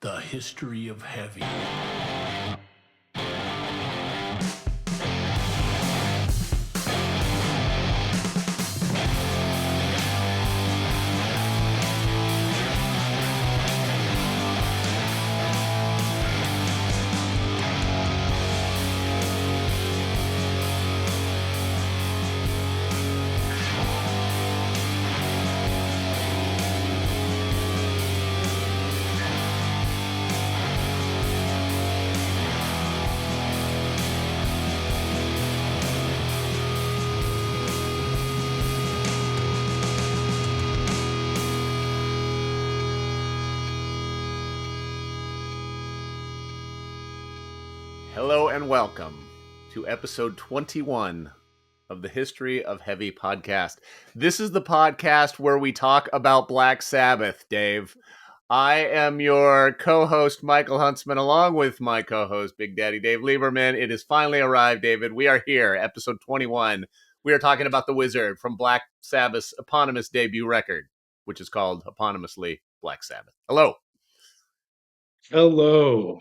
The history of heavy. Hello and welcome to episode 21 of the History of Heavy podcast. This is the podcast where we talk about Black Sabbath, Dave. I am your co-host, Michael Huntsman, along with my co-host, Big Daddy Dave Lieberman. It has finally arrived, David. We are here, episode 21. We are talking about The Wizard from Black Sabbath's eponymous debut record, which is called eponymously Black Sabbath. Hello. Hello.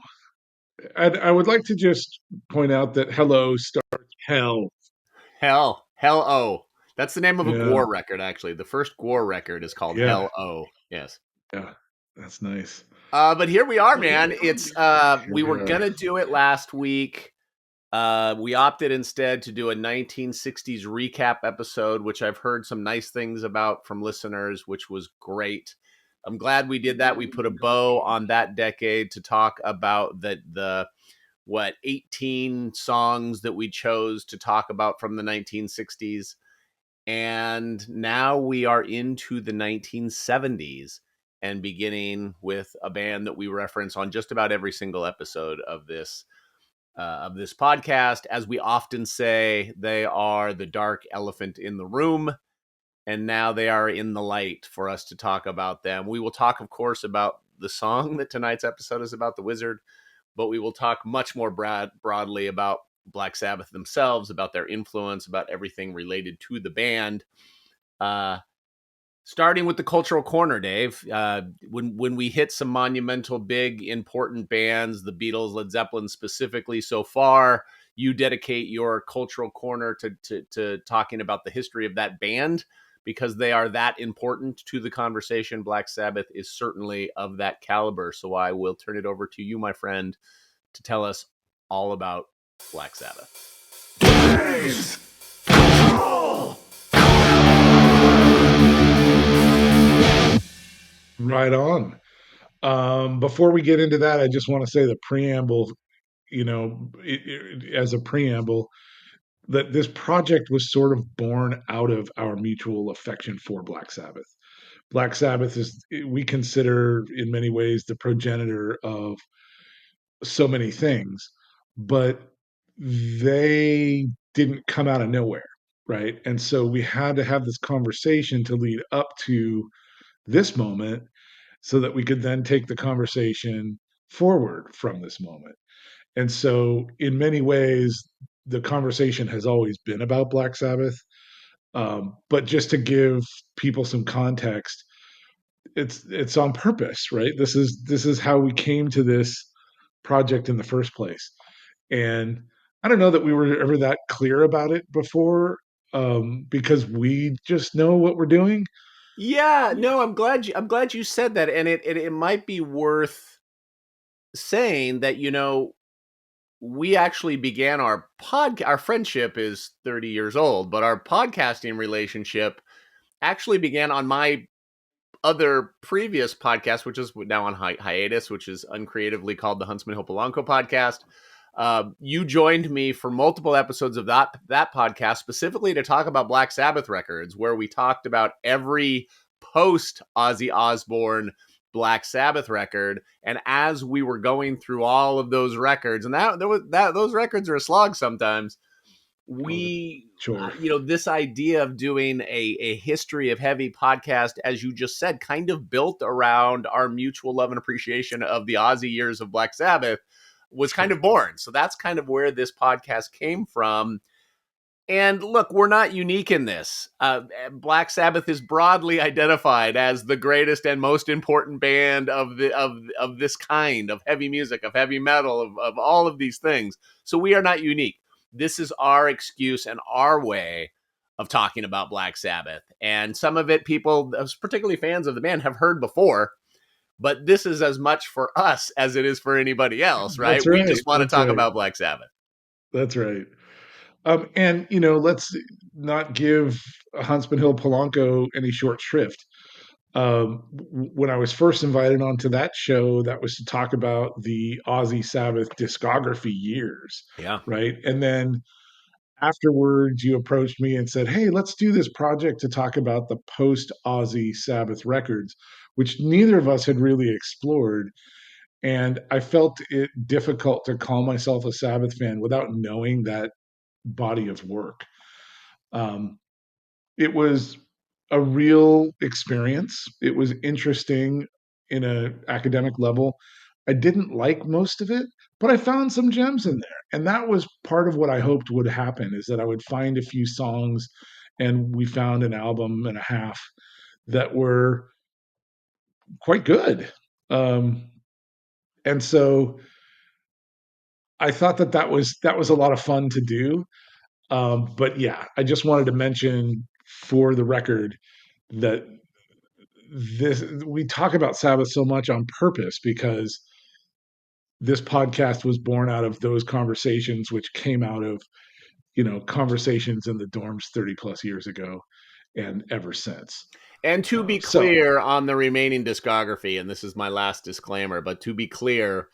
I would like to just point out that hello starts hell. Hell-O. That's the name of a Yeah. Gore record, actually. The first Gore record is called Yeah. Hell-O. Yes. Yeah, that's nice. But here we are, man. It's we were we are. gonna do it last week. We opted instead to do a 1960s recap episode, which I've heard some nice things about from listeners, which was great. I'm glad we did that. We put a bow on that decade to talk about the 18 songs that we chose to talk about from the 1960s. And now we are into the 1970s and beginning with a band that we reference on just about every single episode of this podcast. As we often say, they are the dark elephant in the room, and now they are in the light for us to talk about them. We will talk, of course, about the song that tonight's episode is about, The Wizard, but we will talk much more broadly about Black Sabbath themselves, about their influence, about everything related to the band. Starting with the cultural corner, Dave. When we hit some monumental, big, important bands, the Beatles, Led Zeppelin specifically, so far, you dedicate your cultural corner to talking about the history of that band because they are that important to the conversation. Black Sabbath is certainly of that caliber. So I will turn it over to you, my friend, to tell us all about Black Sabbath. Blaze Control! Right on. Before we get into that, I just want to say the preamble, as a preamble, that this project was sort of born out of our mutual affection for Black Sabbath. Black Sabbath we consider in many ways the progenitor of so many things, but they didn't come out of nowhere, right? And so we had to have this conversation to lead up to this moment so that we could then take the conversation forward from this moment. And so, in many ways, the conversation has always been about Black Sabbath. But just to give people some context, it's on purpose, right? This is how we came to this project in the first place. And I don't know that we were ever that clear about it before, because we just know what we're doing. Yeah, no, I'm glad you said that, and it might be worth saying that we actually began our friendship is 30 years old, but our podcasting relationship actually began on my other previous podcast, which is now on hiatus, which is uncreatively called the Huntsman Polanco podcast. You joined me for multiple episodes of that podcast, specifically to talk about Black Sabbath records, where we talked about every post Ozzy Osbourne Black Sabbath record. And as we were going through all of those records, and those records are a slog sometimes, we Sure. this idea of doing a history of heavy podcast, as you just said, kind of built around our mutual love and appreciation of the Ozzy years of Black Sabbath was kind of born. So that's kind of where this podcast came from. And look, we're not unique in this. Black Sabbath is broadly identified as the greatest and most important band of this kind of heavy music, of heavy metal, of all of these things. So we are not unique. This is our excuse and our way of talking about Black Sabbath. And some of it, people, particularly fans of the band, have heard before. But this is as much for us as it is for anybody else, right? That's We right. just want to That's talk right. about Black Sabbath. That's right. And let's not give Huntsman Hill Polanco any short shrift. When I was first invited onto that show, that was to talk about the Ozzy Sabbath discography years, Yeah. right? And then afterwards, you approached me and said, "Hey, let's do this project to talk about the post Ozzy Sabbath records," which neither of us had really explored. And I felt it difficult to call myself a Sabbath fan without knowing that body of work. Um, it was a real experience. It was interesting in an academic level. I didn't like most of it, but I found some gems in there. And that was part of what I hoped would happen, is that I would find a few songs, and we found an album and a half that were quite good. Um, and so I thought that was a lot of fun to do. But yeah, I just wanted to mention for the record that this we talk about Sabbath so much on purpose, because this podcast was born out of those conversations, which came out of conversations in the dorms 30 plus years ago and ever since. And to be So clear on the remaining discography, and this is my last disclaimer, but to be clear,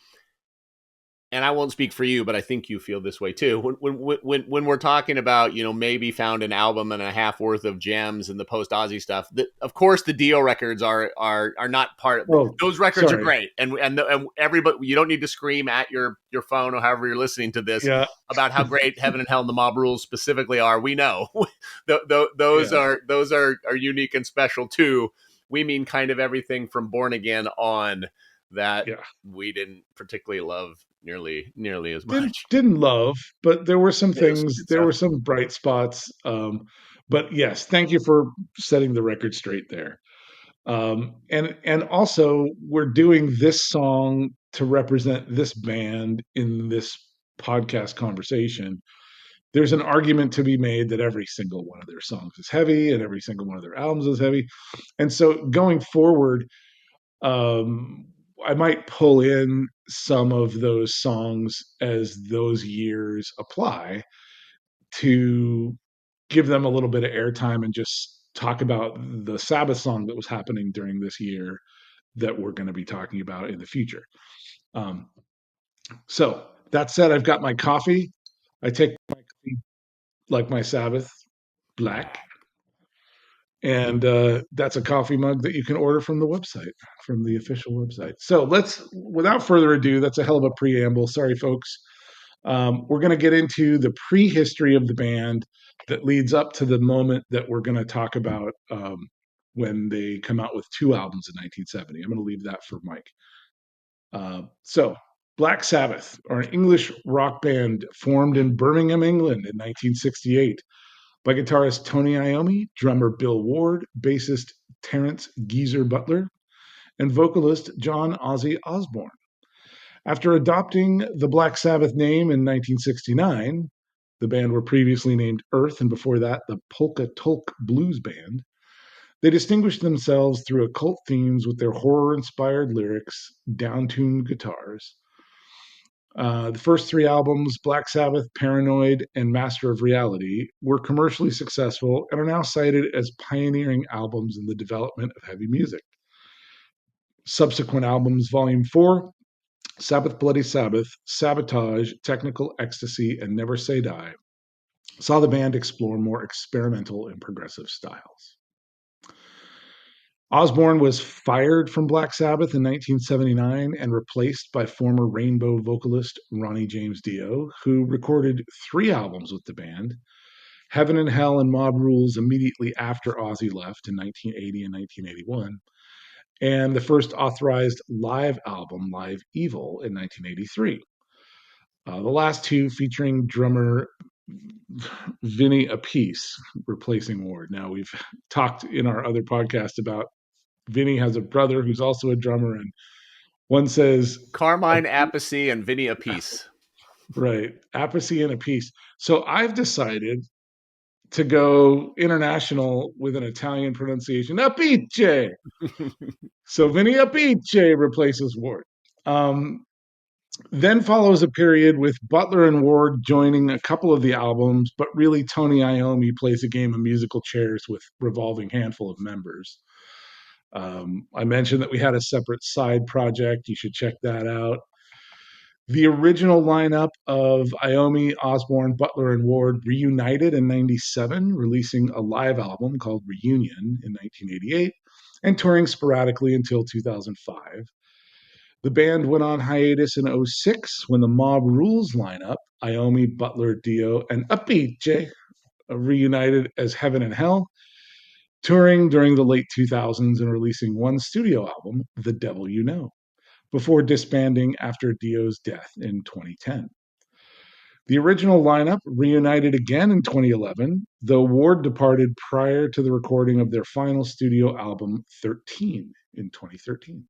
and I won't speak for you, but I think you feel this way too. When we're talking about, maybe found an album and a half worth of gems and the post Ozzy stuff, of course the Dio records are not part of oh, those records are sorry. great, and everybody, you don't need to scream at your phone or however you're listening to this Yeah. about how great Heaven and Hell and the Mob Rules specifically are. We know those Yeah. are unique and special too. We mean kind of everything from Born Again on that Yeah. we didn't particularly love nearly as didn't much. didn't love, but there were some There was some things, good there stuff. were some bright spots. But yes, thank you for setting the record straight there. And also, we're doing this song to represent this band in this podcast conversation. There's an argument to be made that every single one of their songs is heavy and every single one of their albums is heavy. And so going forward, um, I might pull in some of those songs as those years apply, to give them a little bit of airtime and just talk about the Sabbath song that was happening during this year that we're going to be talking about in the future. Um, so that said, I've got my coffee. I take my coffee like my Sabbath, black. And that's a coffee mug that you can order from the website, from the official website. So without further ado, that's a hell of a preamble. Sorry, folks. We're going to get into the prehistory of the band that leads up to the moment that we're going to talk about, when they come out with two albums in 1970. I'm going to leave that for Mike. So, Black Sabbath are an English rock band formed in Birmingham, England in 1968 by guitarist Tony Iommi, drummer Bill Ward, bassist Terence Geezer Butler, and vocalist John Ozzy Osbourne. After adopting the Black Sabbath name in 1969, the band were previously named Earth, and before that, the Polka Tulk Blues Band. They distinguished themselves through occult themes with their horror inspired lyrics, down-tuned guitars. The first three albums, Black Sabbath, Paranoid, and Master of Reality, were commercially successful and are now cited as pioneering albums in the development of heavy music. Subsequent albums, Volume 4, Sabbath Bloody Sabbath, Sabotage, Technical Ecstasy, and Never Say Die, saw the band explore more experimental and progressive styles. Osbourne was fired from Black Sabbath in 1979 and replaced by former Rainbow vocalist Ronnie James Dio, who recorded 3 albums with the band: Heaven and Hell and Mob Rules immediately after Ozzy left in 1980 and 1981, and the first authorized live album, Live Evil, in 1983. The last two featuring drummer Vinny Appice replacing Ward. Now, we've talked in our other podcast about Vinny has a brother who's also a drummer, and one says Carmine Appice and Vinny Appice. right, Appice and Appice. So I've decided to go international with an Italian pronunciation, Appice. So Vinny Appice replaces Ward. Then follows a period with Butler and Ward joining a couple of the albums, but really Tony Iommi plays a game of musical chairs with revolving handful of members. I mentioned that we had a separate side project. You should check that out. The original lineup of Iommi, Osborne, Butler, and Ward reunited in 97, releasing a live album called Reunion in 1988 and touring sporadically until 2005. The band went on hiatus in 06 when the Mob Rules lineup, Iommi, Butler, Dio, and Appice, reunited as Heaven and Hell, touring during the late 2000s and releasing one studio album, The Devil You Know, before disbanding after Dio's death in 2010. The original lineup reunited again in 2011, though Ward departed prior to the recording of their final studio album, 13, in 2013.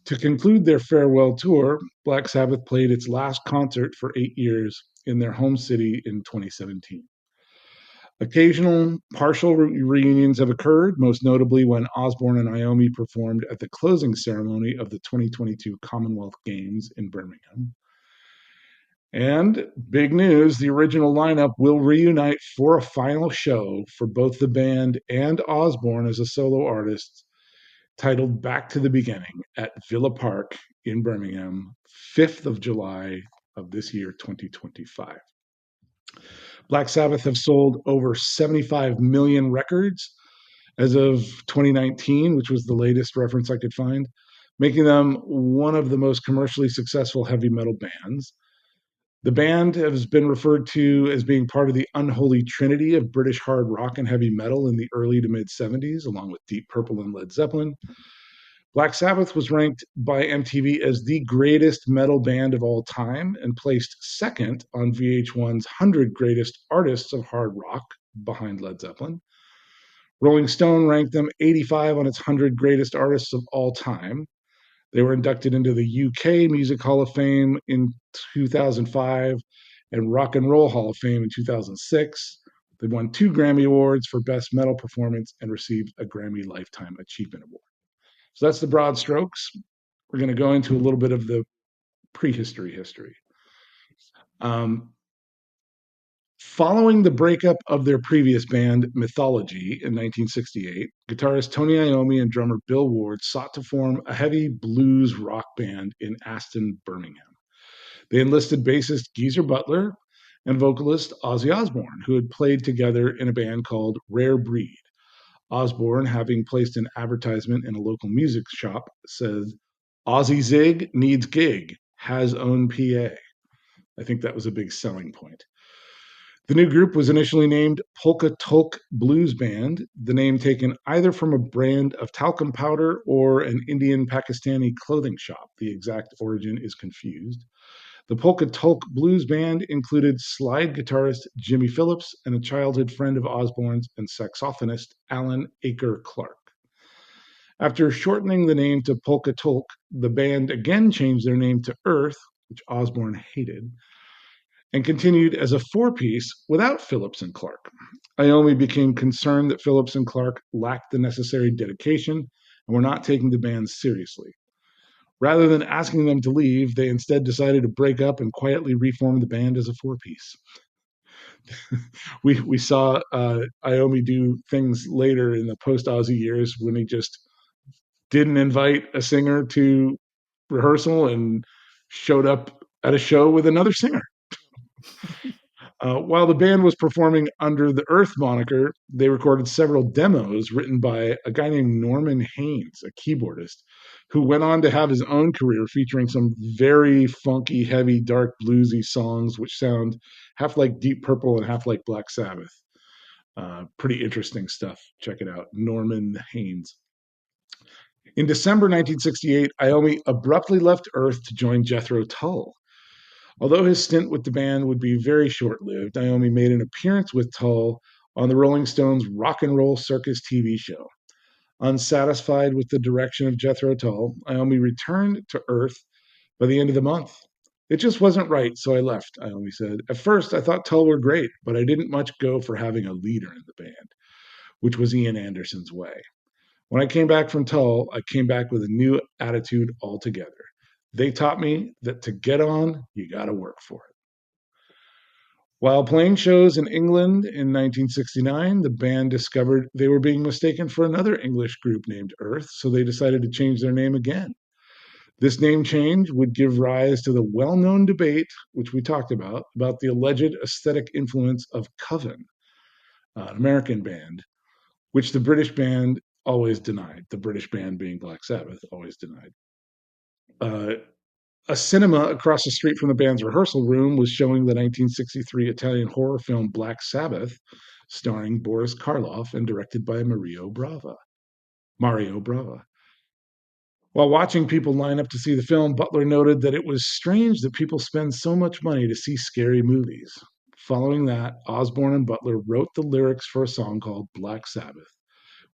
To conclude their farewell tour, Black Sabbath played its last concert for 8 years in their home city in 2017. Occasional partial reunions have occurred, most notably when Osborne and Iommi performed at the closing ceremony of the 2022 Commonwealth Games in Birmingham. And big news, the original lineup will reunite for a final show for both the band and Osborne as a solo artist, titled Back to the Beginning at Villa Park in Birmingham, 5th of July of this year, 2025. Black Sabbath have sold over 75 million records as of 2019, which was the latest reference I could find, making them one of the most commercially successful heavy metal bands. The band has been referred to as being part of the unholy trinity of British hard rock and heavy metal in the early to mid 70s, along with Deep Purple and Led Zeppelin. Black Sabbath was ranked by MTV as the greatest metal band of all time and placed second on VH1's 100 Greatest Artists of Hard Rock, behind Led Zeppelin. Rolling Stone ranked them 85 on its 100 Greatest Artists of All Time. They were inducted into the UK Music Hall of Fame in 2005 and Rock and Roll Hall of Fame in 2006. They won 2 Grammy Awards for Best Metal Performance and received a Grammy Lifetime Achievement Award. So that's the broad strokes. We're going to go into a little bit of the prehistory history. Following the breakup of their previous band, Mythology, in 1968, guitarist Tony Iommi and drummer Bill Ward sought to form a heavy blues rock band in Aston, Birmingham. They enlisted bassist Geezer Butler and vocalist Ozzy Osbourne, who had played together in a band called Rare Breed. Osbourne, having placed an advertisement in a local music shop, said, "Ozzy Zig needs gig, has own PA." I think that was a big selling point. The new group was initially named Polka Tulk Blues Band, the name taken either from a brand of talcum powder or an Indian Pakistani clothing shop. The exact origin is confused. The Polka Tulk Blues Band included slide guitarist Jimmy Phillips and a childhood friend of Osbourne's and saxophonist Alan Aker Clark. After shortening the name to Polka Tulk, the band again changed their name to Earth, which Osbourne hated, and continued as a 4-piece without Phillips and Clark. Iommi became concerned that Phillips and Clark lacked the necessary dedication and were not taking the band seriously. Rather than asking them to leave, they instead decided to break up and quietly reform the band as a 4-piece. we saw Iommi do things later in the post-Ozzy years when he just didn't invite a singer to rehearsal and showed up at a show with another singer. While the band was performing under the Earth moniker, they recorded several demos written by a guy named Norman Haynes, a keyboardist, who went on to have his own career featuring some very funky, heavy, dark, bluesy songs, which sound half like Deep Purple and half like Black Sabbath. Pretty interesting stuff. Check it out. Norman Haynes. In December 1968, Iommi abruptly left Earth to join Jethro Tull. Although his stint with the band would be very short-lived, Iommi made an appearance with Tull on the Rolling Stones' Rock and Roll Circus TV show. Unsatisfied with the direction of Jethro Tull, Iommi returned to Earth by the end of the month. It just wasn't right, so I left, Iommi said. At first, I thought Tull were great, but I didn't much go for having a leader in the band, which was Ian Anderson's way. When I came back from Tull, I came back with a new attitude altogether. They taught me that to get on, you got to work for it. While playing shows in England in 1969, the band discovered they were being mistaken for another English group named Earth, so they decided to change their name again. This name change would give rise to the well-known debate, which we talked about the alleged aesthetic influence of Coven, an American band, which the British band always denied. The British band being Black Sabbath always denied. A cinema across the street from the band's rehearsal room was showing the 1963 Italian horror film Black Sabbath, starring Boris Karloff and directed by Mario Brava. While watching people line up to see the film, Butler noted that it was strange that people spend so much money to see scary movies. Following that, Osborne and Butler wrote the lyrics for a song called Black Sabbath,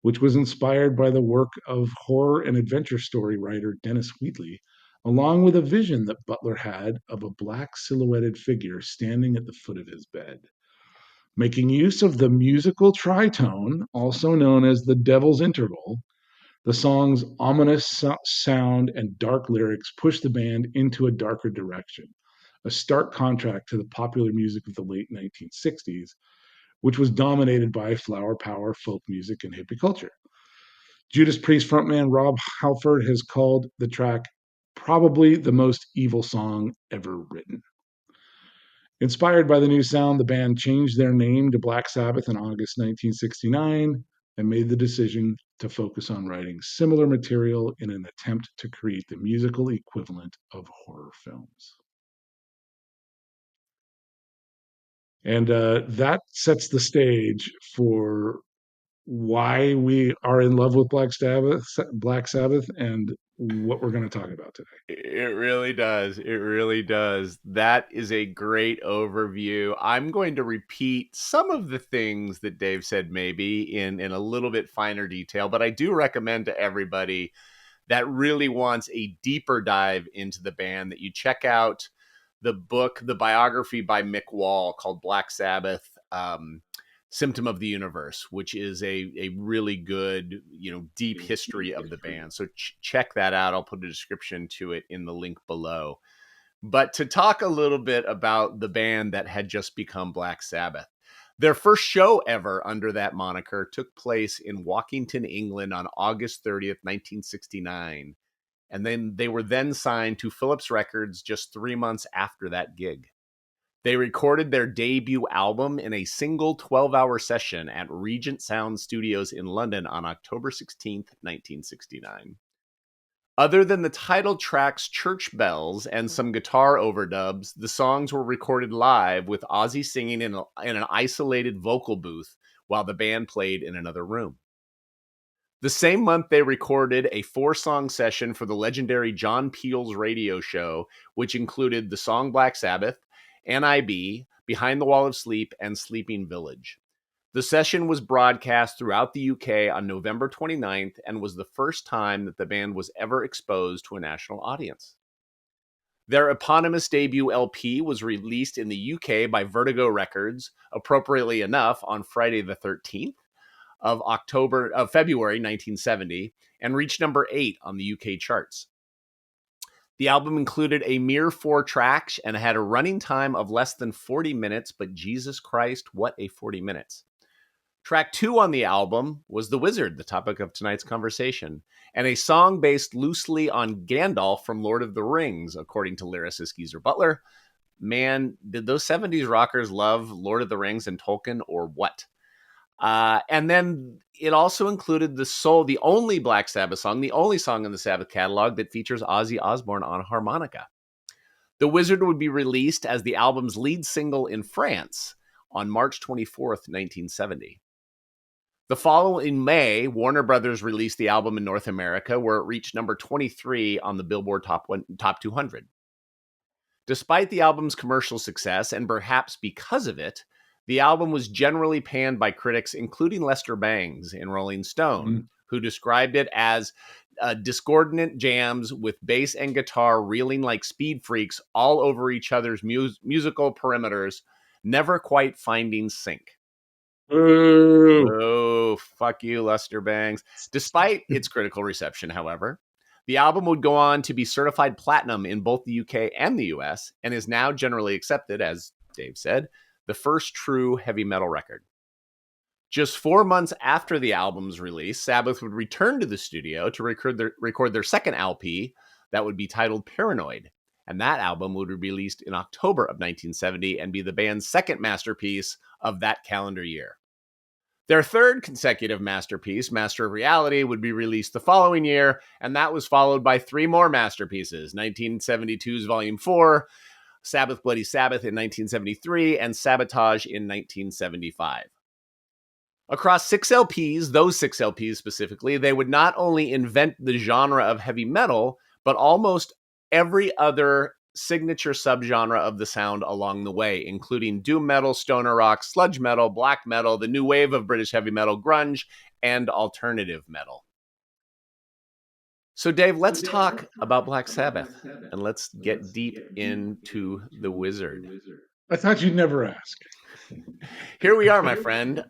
which was inspired by the work of horror and adventure story writer Dennis Wheatley, along with a vision that Butler had of a black silhouetted figure standing at the foot of his bed. Making use of the musical tritone, also known as the Devil's Interval, the song's ominous sound and dark lyrics push the band into a darker direction, a stark contrast to the popular music of the late 1960s, which was dominated by flower power, folk music, and hippie culture. Judas Priest frontman Rob Halford has called the track probably the most evil song ever written. Inspired by the new sound, the band changed their name to Black Sabbath in August 1969 and made the decision to focus on writing similar material in an attempt to create the musical equivalent of horror films. And that sets the stage for why we are in love with Black Sabbath, and what we're going to talk about today. It really does. It really does. That is a great overview. I'm going to repeat some of the things that Dave said, maybe in a little bit finer detail, but I do recommend to everybody that really wants a deeper dive into the band that you check out the book, the biography by Mick Wall called Black Sabbath, Symptom of the Universe, which is a really good, deep history of the band. So check that out. I'll put a description to it in the link below. But to talk a little bit about the band that had just become Black Sabbath, their first show ever under that moniker took place in Wockington, England on August 30th, 1969. And then they were then signed to Philips Records just 3 months after that gig. They recorded their debut album in a single 12-hour session at Regent Sound Studios in London on October 16th, 1969. Other than the title track's church bells and some guitar overdubs, the songs were recorded live with Ozzy singing in an isolated vocal booth while the band played in another room. The same month, they recorded a 4-song session for the legendary John Peel's radio show, which included the song Black Sabbath, NIB, Behind the Wall of Sleep, and Sleeping Village. The session was broadcast throughout the UK on November 29th and was the first time that the band was ever exposed to a national audience. Their eponymous debut LP was released in the UK by Vertigo Records, appropriately enough, on Friday the 13th of February 1970, and reached number 8 on the UK charts. The album included a mere 4 tracks and had a running time of less than 40 minutes, but Jesus Christ, what a 40 minutes. Track 2 on the album was The Wizard, the topic of tonight's conversation, and a song based loosely on Gandalf from Lord of the Rings, according to lyricist Geezer Butler. Man, did those 70s rockers love Lord of the Rings and Tolkien, or what? And then it also included the only Black Sabbath song, the only song in the Sabbath catalog that features Ozzy Osbourne on harmonica. The Wizard would be released as the album's lead single in France on March 24th, 1970. The following May, Warner Brothers released the album in North America, where it reached number 23 on the Billboard Top 200. Despite the album's commercial success, and perhaps because of it, the album was generally panned by critics, including Lester Bangs in Rolling Stone, who described it as discordant jams with bass and guitar reeling like speed freaks all over each other's musical perimeters, never quite finding sync. Oh, fuck you, Lester Bangs. Despite its critical reception, however, the album would go on to be certified platinum in both the UK and the US, and is now generally accepted, as Dave said, the first true heavy metal record. Just 4 months after the album's release, Sabbath would return to the studio to record their second LP that would be titled Paranoid. And that album would be released in October of 1970 and be the band's second masterpiece of that calendar year. Their third consecutive masterpiece, Master of Reality, would be released the following year, and that was followed by 3 more masterpieces, 1972's Volume 4, Sabbath Bloody Sabbath in 1973, and Sabotage in 1975. Across 6 LPs, those 6 LPs specifically, they would not only invent the genre of heavy metal, but almost every other signature subgenre of the sound along the way, including doom metal, stoner rock, sludge metal, black metal, the new wave of British heavy metal, grunge, and alternative metal. So, Dave, let's talk about Black Sabbath, and let's get deep into the wizard. I thought you'd never ask. Here we are, my friend.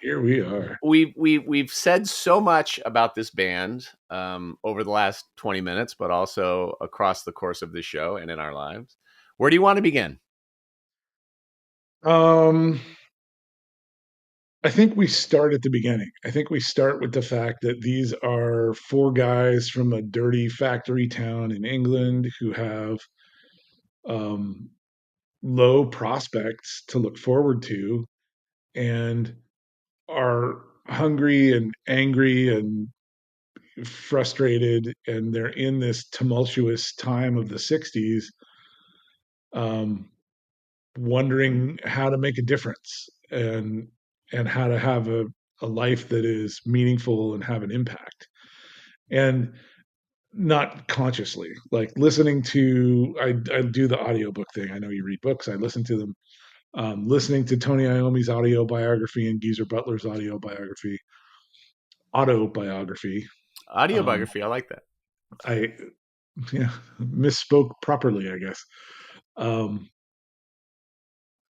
Here we are. We've said so much about this band over the last 20 minutes, but also across the course of this show and in our lives. Where do you want to begin? I think we start at the beginning. I think we start with the fact that these are 4 guys from a dirty factory town in England who have low prospects to look forward to and are hungry and angry and frustrated, and they're in this tumultuous time of the 60s, wondering how to make a difference and how to have a life that is meaningful and have an impact. And not consciously, like listening to, I do the audiobook thing. I know you read books. I listen to them. Listening to Tony Iommi's autobiography and Geezer Butler's autobiography. Audiobiography, I like that. I misspoke properly, I guess.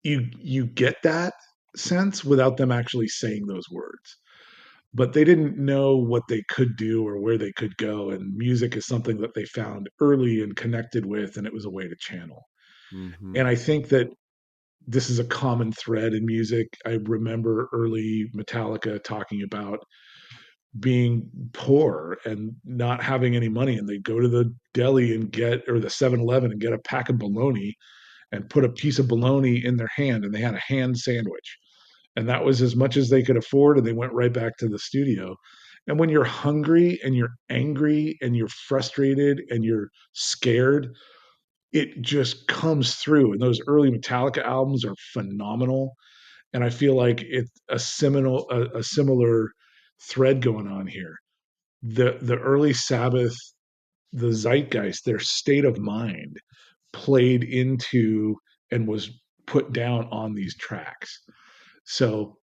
You get that sense without them actually saying those words. But they didn't know what they could do or where they could go, and music is something that they found early and connected with, and it was a way to channel. Mm-hmm. And I think that this is a common thread in music. I remember early Metallica talking about being poor and not having any money, and they'd go to the deli and get, or the 7-Eleven, and get a pack of bologna and put a piece of bologna in their hand, and they had a hand sandwich, and that was as much as they could afford, and they went right back to the studio. And when you're hungry and you're angry and you're frustrated and you're scared, it just comes through, and those early Metallica albums are phenomenal. And I feel like it's a similar thread going on here. The early Sabbath, the zeitgeist, their state of mind played into and was put down on these tracks. So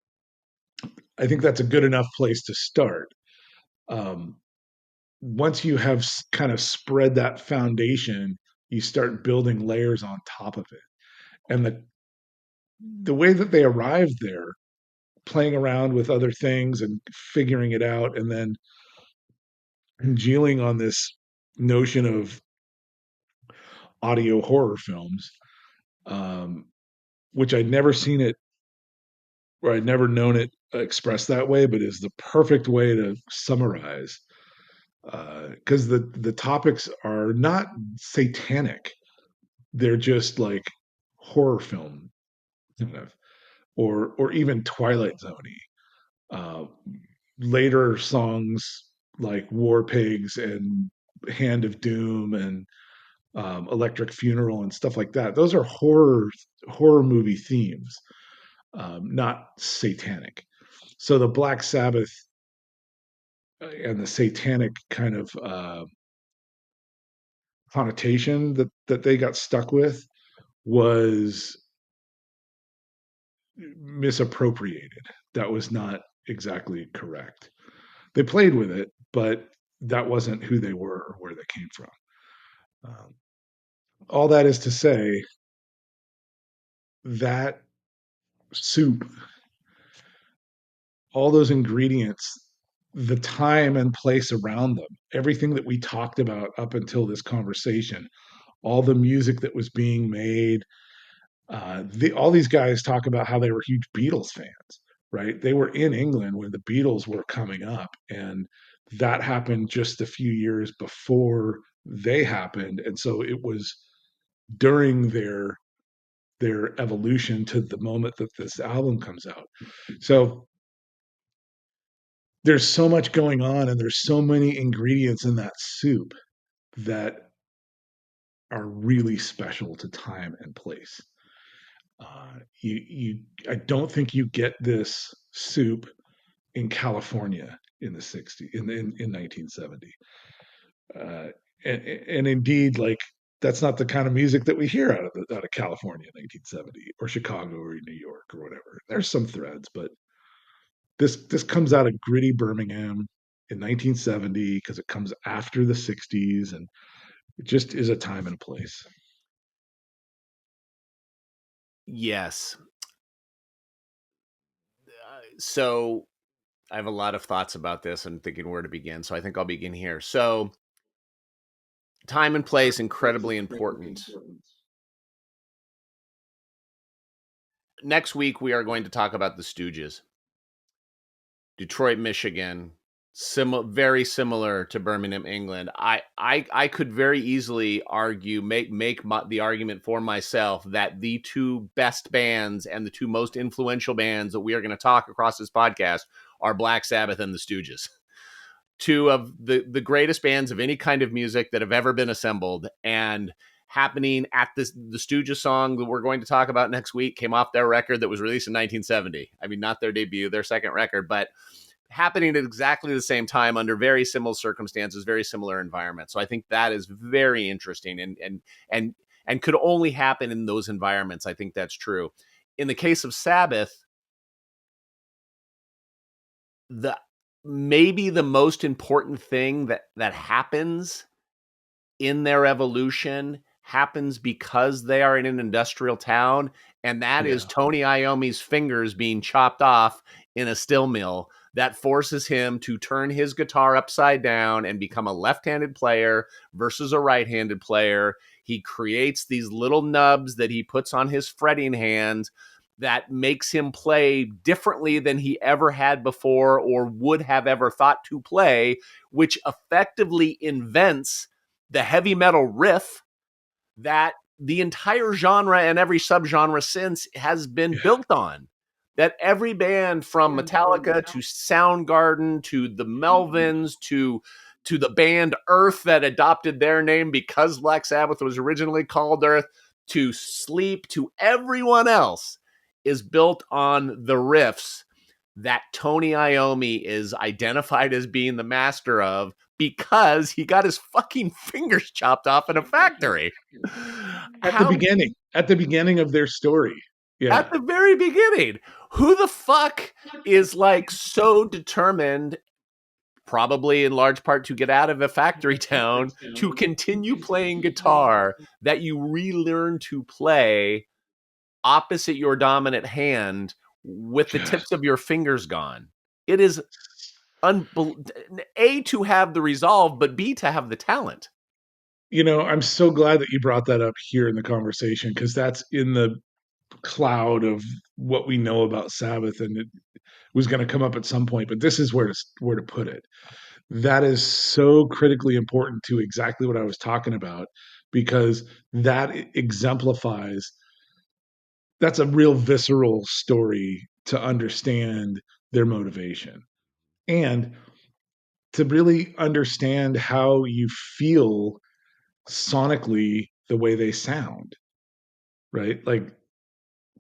I think that's a good enough place to start. Once you have kind of spread that foundation, you start building layers on top of it. And the way that they arrived there, playing around with other things and figuring it out, and then congealing on this notion of audio horror films, um, which I'd never seen it, or I'd never known it expressed that way, but is the perfect way to summarize. Because the topics are not satanic; they're just like horror film, kind of, or even Twilight Zone-y. Uh, Later songs like War Pigs and Hand of Doom and Electric Funeral and stuff like that. Those are horror movie themes, not satanic. So the Black Sabbath and the satanic kind of connotation that they got stuck with was misappropriated. That was not exactly correct. They played with it, but that wasn't who they were or where they came from. Um, all that is to say that soup, all those ingredients, the time and place around them, everything that we talked about up until this conversation, all the music that was being made, all these guys talk about how they were huge Beatles fans, right? They were in England when the Beatles were coming up, and that happened just a few years before they happened, and so it was during their evolution to the moment that this album comes out. So there's so much going on, and there's so many ingredients in that soup that are really special to time and place. I don't think you get this soup in California in the 60s, in 1970. Uh, and indeed, like, that's not the kind of music that we hear out of California in 1970 or Chicago or New York or whatever. There's some threads, but this comes out of gritty Birmingham in 1970 because it comes after the 60s, and it just is a time and a place. Yes. So I have a lot of thoughts about this and thinking where to begin. So I think I'll begin here. So time and place, incredibly important. Next week, we are going to talk about the Stooges. Detroit, Michigan, very similar to Birmingham, England. I could very easily argue, make the argument for myself that the two best bands and the two most influential bands that we are going to talk across this podcast are Black Sabbath and the Stooges. Two of the greatest bands of any kind of music that have ever been assembled, and happening at the Stooges song that we're going to talk about next week came off their record that was released in 1970. I mean, not their debut, their second record, but happening at exactly the same time under very similar circumstances, very similar environments. So I think that is very interesting and could only happen in those environments. I think that's true. In the case of Sabbath, maybe the most important thing that happens in their evolution happens because they are in an industrial town, and that is Tony Iommi's fingers being chopped off in a still mill that forces him to turn his guitar upside down and become a left-handed player versus a right-handed player. He creates these little nubs that he puts on his fretting hand that makes him play differently than he ever had before or would have ever thought to play, which effectively invents the heavy metal riff that the entire genre and every subgenre since has been built on. That every band from Metallica to Soundgarden to the Melvins to the band Earth that adopted their name because Black Sabbath was originally called Earth, to Sleep, to everyone else, is built on the riffs that Tony Iommi is identified as being the master of because he got his fucking fingers chopped off in a factory. At the beginning of their story. Yeah. At the very beginning. Who the fuck is like so determined, probably in large part to get out of a factory town, to continue playing guitar, that you relearn to play opposite your dominant hand with the tips of your fingers gone? It is A, to have the resolve, but B, to have the talent. I'm so glad that you brought that up here in the conversation, because that's in the cloud of what we know about Sabbath, and it was going to come up at some point, but this is where to put it. That is so critically important to exactly what I was talking about, because that exemplifies, that's a real visceral story to understand their motivation and to really understand how you feel sonically the way they sound, right? Like,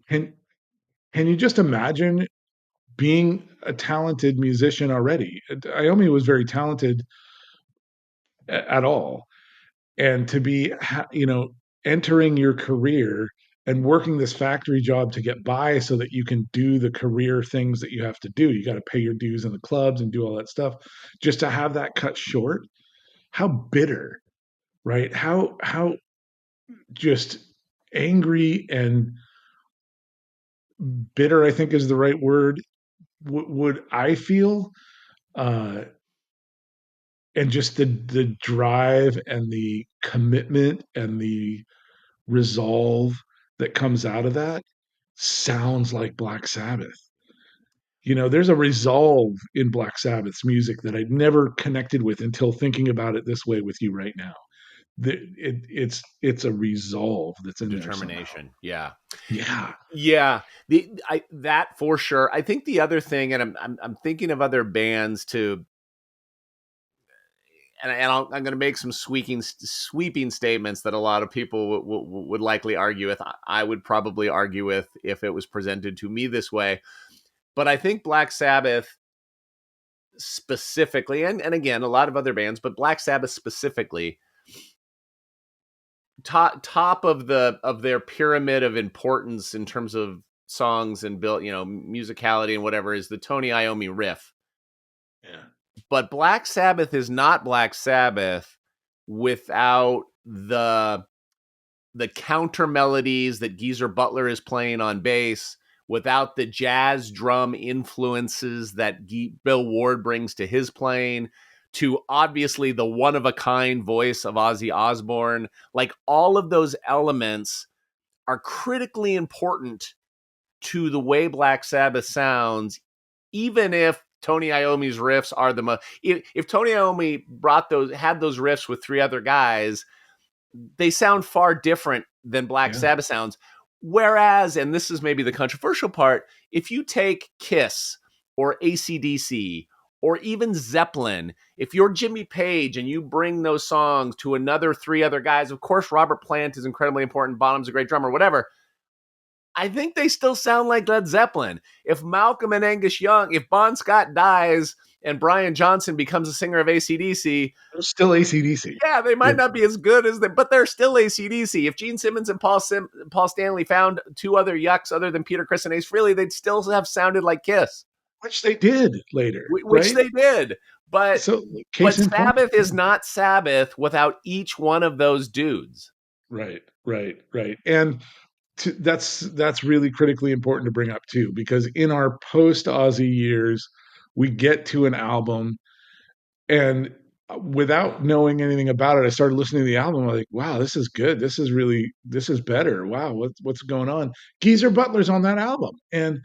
can you just imagine being a talented musician already? Iommi was very talented at all, and to be, entering your career and working this factory job to get by so that you can do the career things that you have to do. You got to pay your dues in the clubs and do all that stuff. Just to have that cut short, how bitter, right? How just angry and bitter, I think is the right word, would I feel, uh, and just the drive and the commitment and the resolve that comes out of that sounds like Black Sabbath. There's a resolve in Black Sabbath's music that I'd never connected with until thinking about it this way with you right now. It's a resolve that's in there somehow. Determination. Yeah. Yeah. Yeah. That for sure. I think the other thing, and I'm thinking of other bands too, and I'm going to make some sweeping statements that a lot of people would likely argue with. I would probably argue with if it was presented to me this way. But I think Black Sabbath specifically, and again, a lot of other bands, but Black Sabbath specifically, top of their pyramid of importance in terms of songs and built, musicality and whatever, is the Tony Iommi riff. Yeah. But Black Sabbath is not Black Sabbath without the counter melodies that Geezer Butler is playing on bass, without the jazz drum influences that Bill Ward brings to his playing, to obviously the one-of-a-kind voice of Ozzy Osbourne. Like, all of those elements are critically important to the way Black Sabbath sounds, even if Tony Iommi's riffs are the most... If Tony Iommi had those riffs with three other guys, they sound far different than Black Sabbath sounds. Whereas, and this is maybe the controversial part, if you take Kiss or AC/DC or even Zeppelin, if you're Jimmy Page and you bring those songs to three other guys, of course, Robert Plant is incredibly important, Bonham's a great drummer, whatever, I think they still sound like Led Zeppelin. If Malcolm and Angus Young, if Bon Scott dies and Brian Johnson becomes a singer of AC/DC, they're still AC/DC. Yeah, they might not be as good as them, but they're still AC/DC. If Gene Simmons and Paul Stanley found two other yucks other than Peter, Chris, and Ace Frehley, they'd still have sounded like Kiss. Which they did later. Which they did. But, but Sabbath is not Sabbath without each one of those dudes. Right. And that's really critically important to bring up too, because in our post-Ozzy years, we get to an album, and without knowing anything about it, I started listening to the album. I'm like, wow, this is good. This is better. Wow, what's going on? Geezer Butler's on that album. And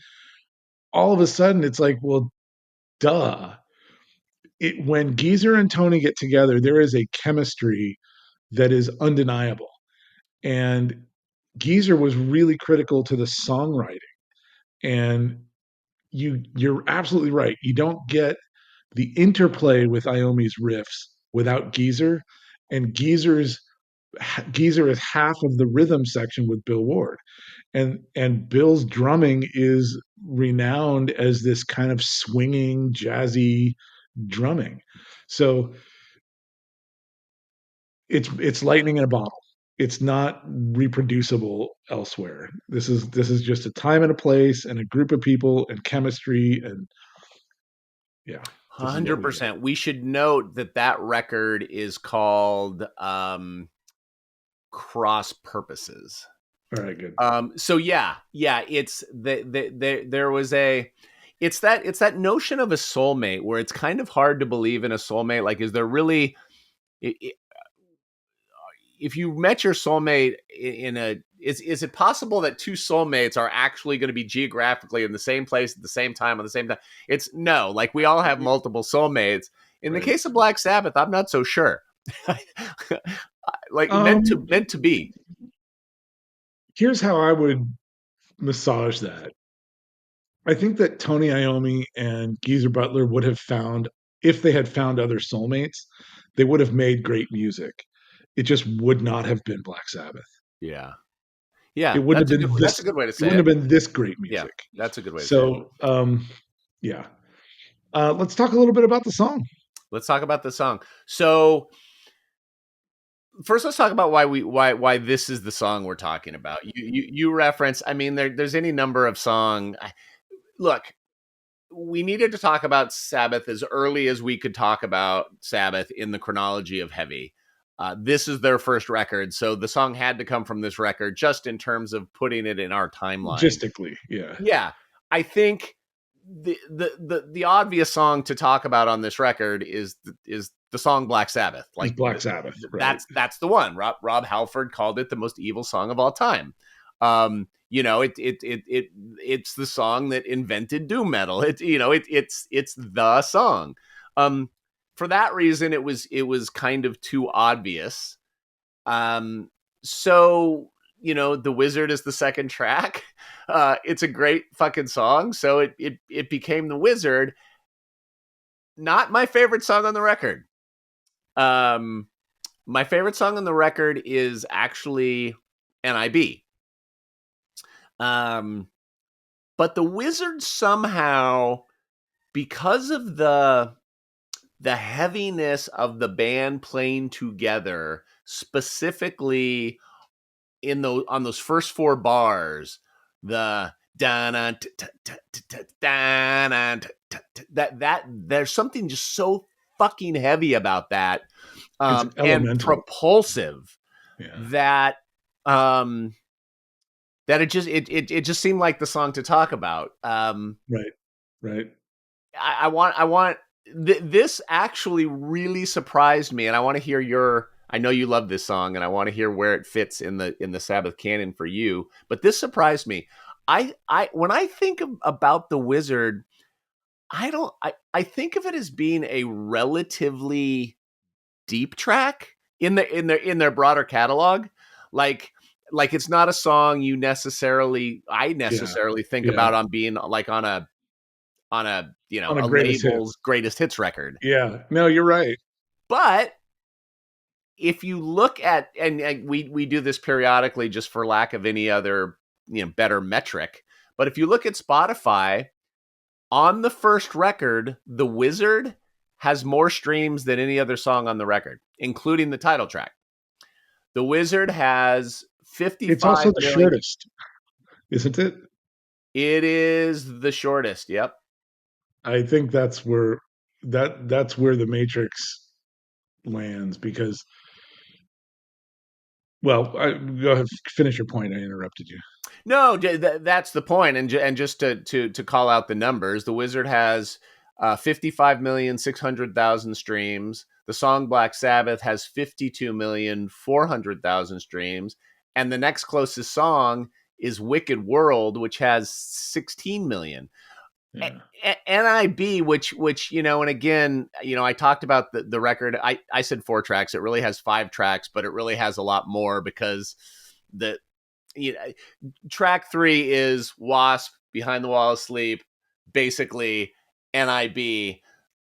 all of a sudden it's like, well, duh. When Geezer and Tony get together, there is a chemistry that is undeniable. And Geezer was really critical to the songwriting. And you're absolutely right. You don't get the interplay with Iommi's riffs without Geezer, and Geezer is half of the rhythm section with Bill Ward, and Bill's drumming is renowned as this kind of swinging, jazzy drumming. So it's lightning in a bottle. It's not reproducible elsewhere. This is just a time and a place and a group of people and chemistry, and yeah. 100%. We should note that record is called Cross Purposes. All right, good. So it's there was it's that notion of a soulmate where it's kind of hard to believe in a soulmate. Like, is there really, if you met your soulmate is it possible that two soulmates are actually going to be geographically in the same place at the same time on the same time? It's no, like, we all have multiple soulmates. In the case of Black Sabbath, I'm not so sure. Like, meant to be. Here's how I would massage that. I think that Tony Iommi and Geezer Butler would have found, if they had found other soulmates, they would have made great music. It just would not have been Black Sabbath. Yeah. It wouldn't have been this. That's a good way to say it. It wouldn't have been this great music. Yeah, that's a good way to say it. So, yeah. Let's talk a little bit about the song. Let's talk about the song. So, first let's talk about why this is the song we're talking about. You reference, I mean, there's any number of look, we needed to talk about Sabbath as early as we could talk about Sabbath in the chronology of heavy. This is their first record, so the song had to come from this record, just in terms of putting it in our timeline. Logistically, yeah. Yeah, I think the obvious song to talk about on this record is the song Black Sabbath. Like Black Sabbath, right? That's the one. Rob Halford called it the most evil song of all time. It's the song that invented doom metal. It's the song. For that reason, it was kind of too obvious. So The Wizard is the second track. It's a great fucking song. So it became The Wizard. Not my favorite song on the record. My favorite song on the record is actually NIB. But The Wizard somehow, because of the heaviness of the band playing together, specifically on those first four bars, the that there's something just so fucking heavy about that, and propulsive, that it just seemed like the song to talk about. Right. I want this actually really surprised me, and I want to hear I know you love this song, and I want to hear where it fits in the Sabbath canon for you. But this surprised me. When I think about The Wizard, I think of it as being a relatively deep track in their broader catalog. Like it's not a song I necessarily think about on being like on a label's greatest hits record. Yeah, no, you're right. But if you look at, and we do this periodically just for lack of any other better metric, but if you look at Spotify, on the first record, The Wizard has more streams than any other song on the record, including the title track. The Wizard has 55 It's also the million. shortest, isn't it? It is the shortest, yep. I think that's where the Matrix lands, because, well, go ahead, finish your point. I interrupted you. No, that's the point. And just to call out the numbers, The Wizard has 55,600,000 streams. The song Black Sabbath has 52,400,000 streams, and the next closest song is Wicked World, which has 16 million. Yeah. NIB, which and again, I talked about the record. I said 4 tracks. It really has 5 tracks, but it really has a lot more, because track 3 is Wasp, Behind the Wall of Sleep, basically NIB.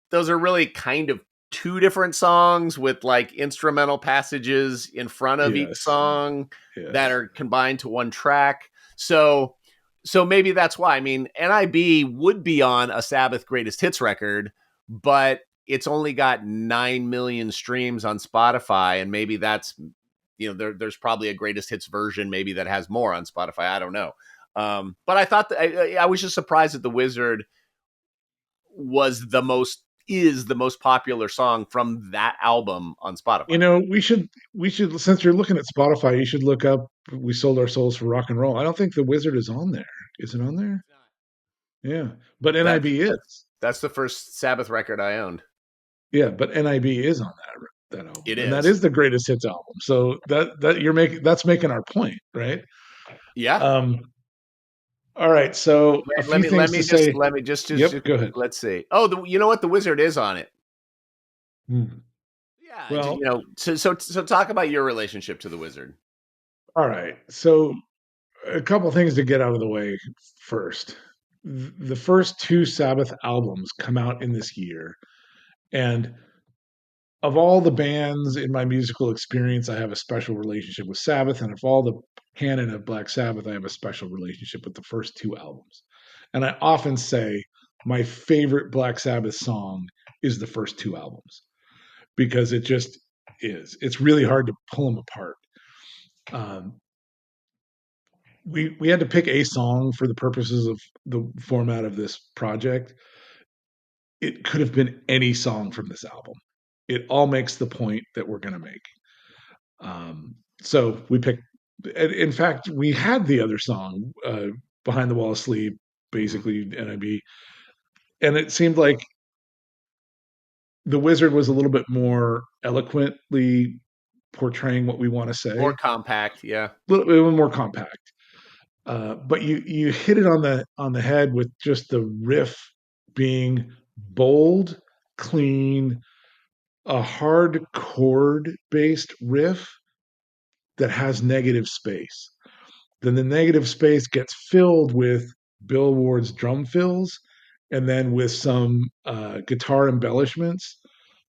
Those are really kind of 2 different songs with like instrumental passages in front of each song that are combined to one track. So maybe that's why. I mean, NIB would be on a Sabbath greatest hits record, but it's only got 9 million streams on Spotify, and maybe that's, there's probably a greatest hits version maybe that has more on Spotify. I don't know. But I thought that I was just surprised that The Wizard is the most popular song from that album on Spotify. We should, since you're looking at Spotify, you should look up We Sold Our Souls for Rock and Roll. I don't think The Wizard is on there. Is it on there? Yeah, but NIB is. That's the first Sabbath record I owned. Yeah, but NIB is on that album. It is. And that is the greatest hits album. So that's making our point, right? Yeah. All right. So let me just go ahead. Let's see. Oh, you know what? The Wizard is on it. Yeah. Well, so talk about your relationship to The Wizard. All right. So a couple things to get out of the way first. The first 2 Sabbath albums come out in this year, and of all the bands in my musical experience, I have a special relationship with Sabbath, and of all the canon of Black Sabbath, I have a special relationship with the first 2 albums. And I often say my favorite Black Sabbath song is the first 2 albums, because it is. It's really hard to pull them apart. Um, we had to pick a song for the purposes of the format of this project. It could have been any song from this album. It all makes the point that we're going to make. So we picked. In fact, we had the other song, "Behind the Wall of Sleep," basically NIB, and it seemed like the Wizard was a little bit more eloquently portraying what we want to say, More compact, yeah. a little bit more compact. But you hit it on the head with just the riff being bold, clean, a hard chord based riff that has negative space. Then the negative space gets filled with Bill Ward's drum fills and then with some guitar embellishments,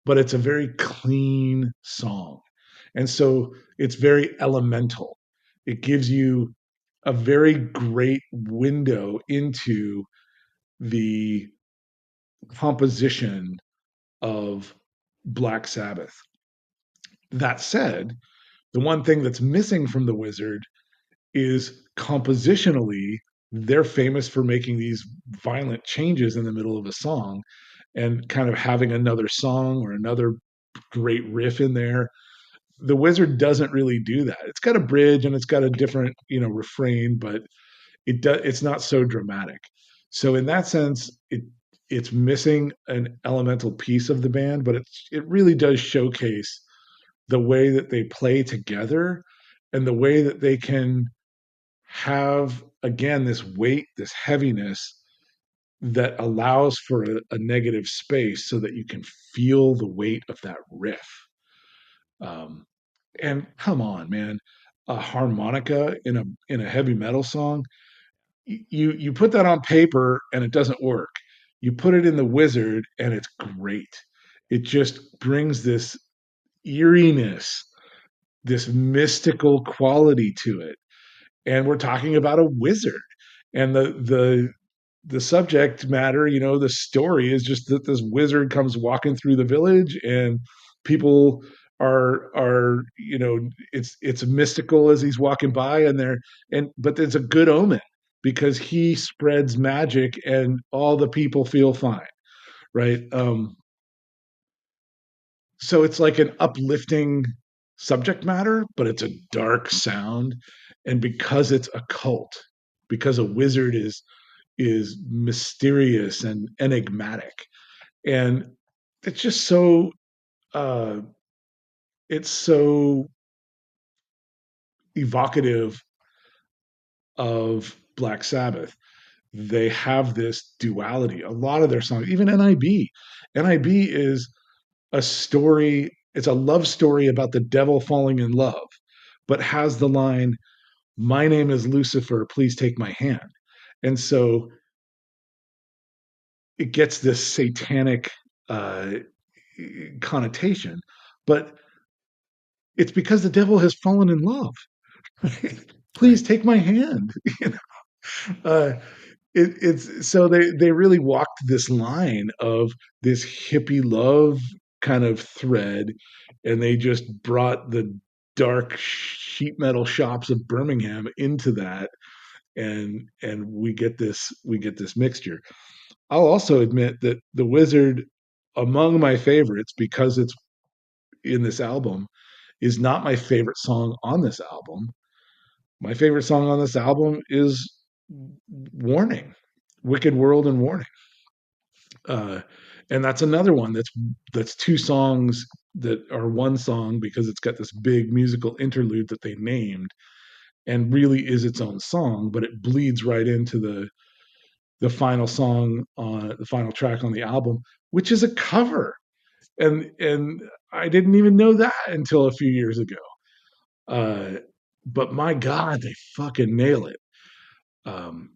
but it's a very clean song. And so it's very elemental. It gives you a very great window into the composition of Black Sabbath. That said, the one thing that's missing from The Wizard is compositionally, they're famous for making these violent changes in the middle of a song and kind of having another song or another great riff in there. The Wizard doesn't really do that. It's got a bridge and it's got a different, refrain, but it's not so dramatic. So in that sense, it's missing an elemental piece of the band, but it really does showcase the way that they play together and the way that they can have again this weight, this heaviness that allows for a negative space so that you can feel the weight of that riff. Um, and come on, man, a harmonica in a heavy metal song, you put that on paper and it doesn't work. You put it in the Wizard and it's great. It just brings this eeriness, this mystical quality to it. And we're talking about a wizard. And the subject matter, the story is just that this wizard comes walking through the village and people are it's mystical as he's walking by and but it's a good omen because he spreads magic and all the people feel fine, right? So it's like an uplifting subject matter, but it's a dark sound. And because it's a cult, because a wizard is mysterious and enigmatic, and it's just so uh, it's so evocative of Black Sabbath. They have this duality. A lot of their songs, even NIB is a story. It's a love story about the devil falling in love, but has the line, "My name is Lucifer, please take my hand." And so it gets this satanic uh, connotation, but it's because the devil has fallen in love. Please Right. take my hand. uh, it's so they really walked this line of this hippie love kind of thread, and they just brought the dark sheet metal shops of Birmingham into that, and we get this mixture. I'll also admit that the Wizard, among my favorites, because it's in this album, is not my favorite song on this album. My favorite song on this album is Warning, Wicked World and Warning. Uh, and that's another one that's two songs that are one song because it's got this big musical interlude that they named and really is its own song, but it bleeds right into the final song on the final track on the album, which is a cover. And I didn't even know that until a few years ago. Uh, but my God, they fucking nail it. Um,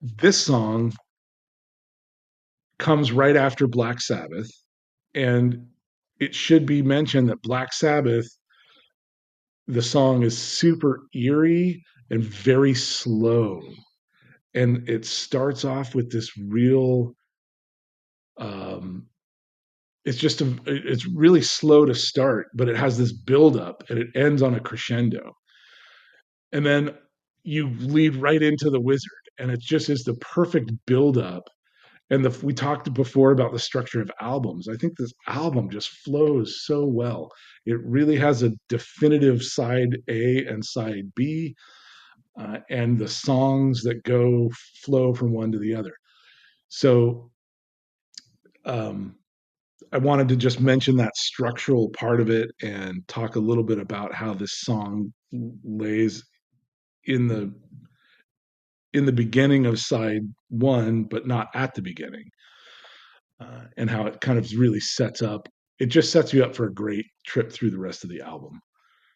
this song comes right after Black Sabbath, and it should be mentioned that Black Sabbath, the song is super eerie and very slow, and it starts off with this real um, it's really slow to start, but it has this build up and it ends on a crescendo. And then you lead right into the wizard, and it just is the perfect build up. And we talked before about the structure of albums. I think this album just flows so well. It really has a definitive side A and side B, and the songs that go flow from one to the other. So um, I wanted to just mention that structural part of it and talk a little bit about how this song lays in the beginning of side one, but not at the beginning, and how it kind of really sets up. It just sets you up for a great trip through the rest of the album.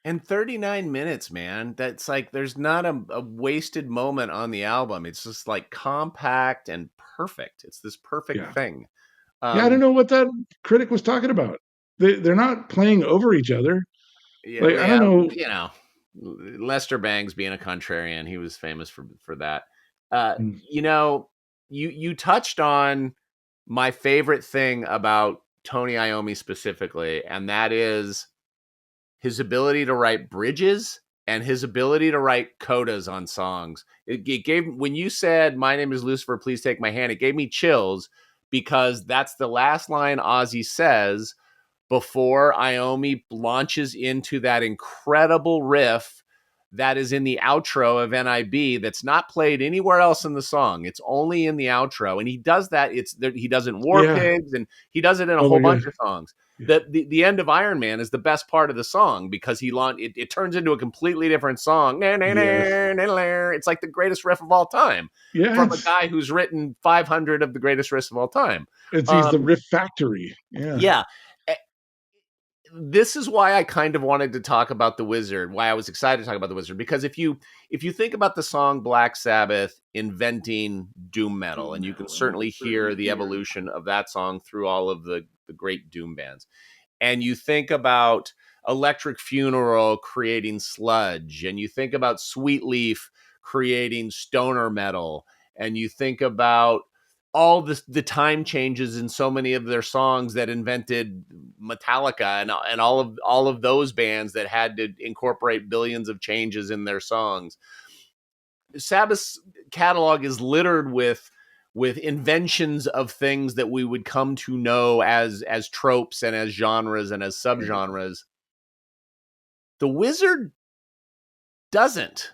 And 39 minutes, man. That's like, there's not a wasted moment on the album. It's just like compact and perfect. It's this perfect Yeah, thing. yeah. I don't know what that critic was talking about. They're not playing over each other. Yeah, Like I don't know. you know, Lester Bangs being a contrarian, he was famous for that. Mm, You know, you touched on my favorite thing about Tony Iommi specifically, and that is his ability to write bridges and his ability to write codas on songs. It gave, when you said "My name is Lucifer, please take my hand," it gave me chills because that's the last line Ozzy says before Iommi launches into that incredible riff that is in the outro of NIB that's not played anywhere else in the song. It's only in the outro. And he does that. He does it in War yeah. Pigs, and he does it in a Oh whole my bunch god. of songs. Yeah. The end of Iron Man is the best part of the song because it turns into a completely different song. Yes. It's like the greatest riff of all time Yeah. from a guy who's written 500 of the greatest riffs of all time. He's the riff factory. Yeah. Yeah. This is why I kind of wanted to talk about the Wizard, why I was excited to talk about the Wizard, because if you think about the song Black Sabbath inventing doom metal, and you can certainly hear the evolution of that song through all of the great doom bands, and you think about Electric Funeral creating sludge, and you think about Sweet Leaf creating stoner metal, and you think about all the time changes in so many of their songs that invented Metallica and all of those bands that had to incorporate billions of changes in their songs. Sabbath's catalog is littered with inventions of things that we would come to know as tropes and as genres and as subgenres. The Wizard doesn't.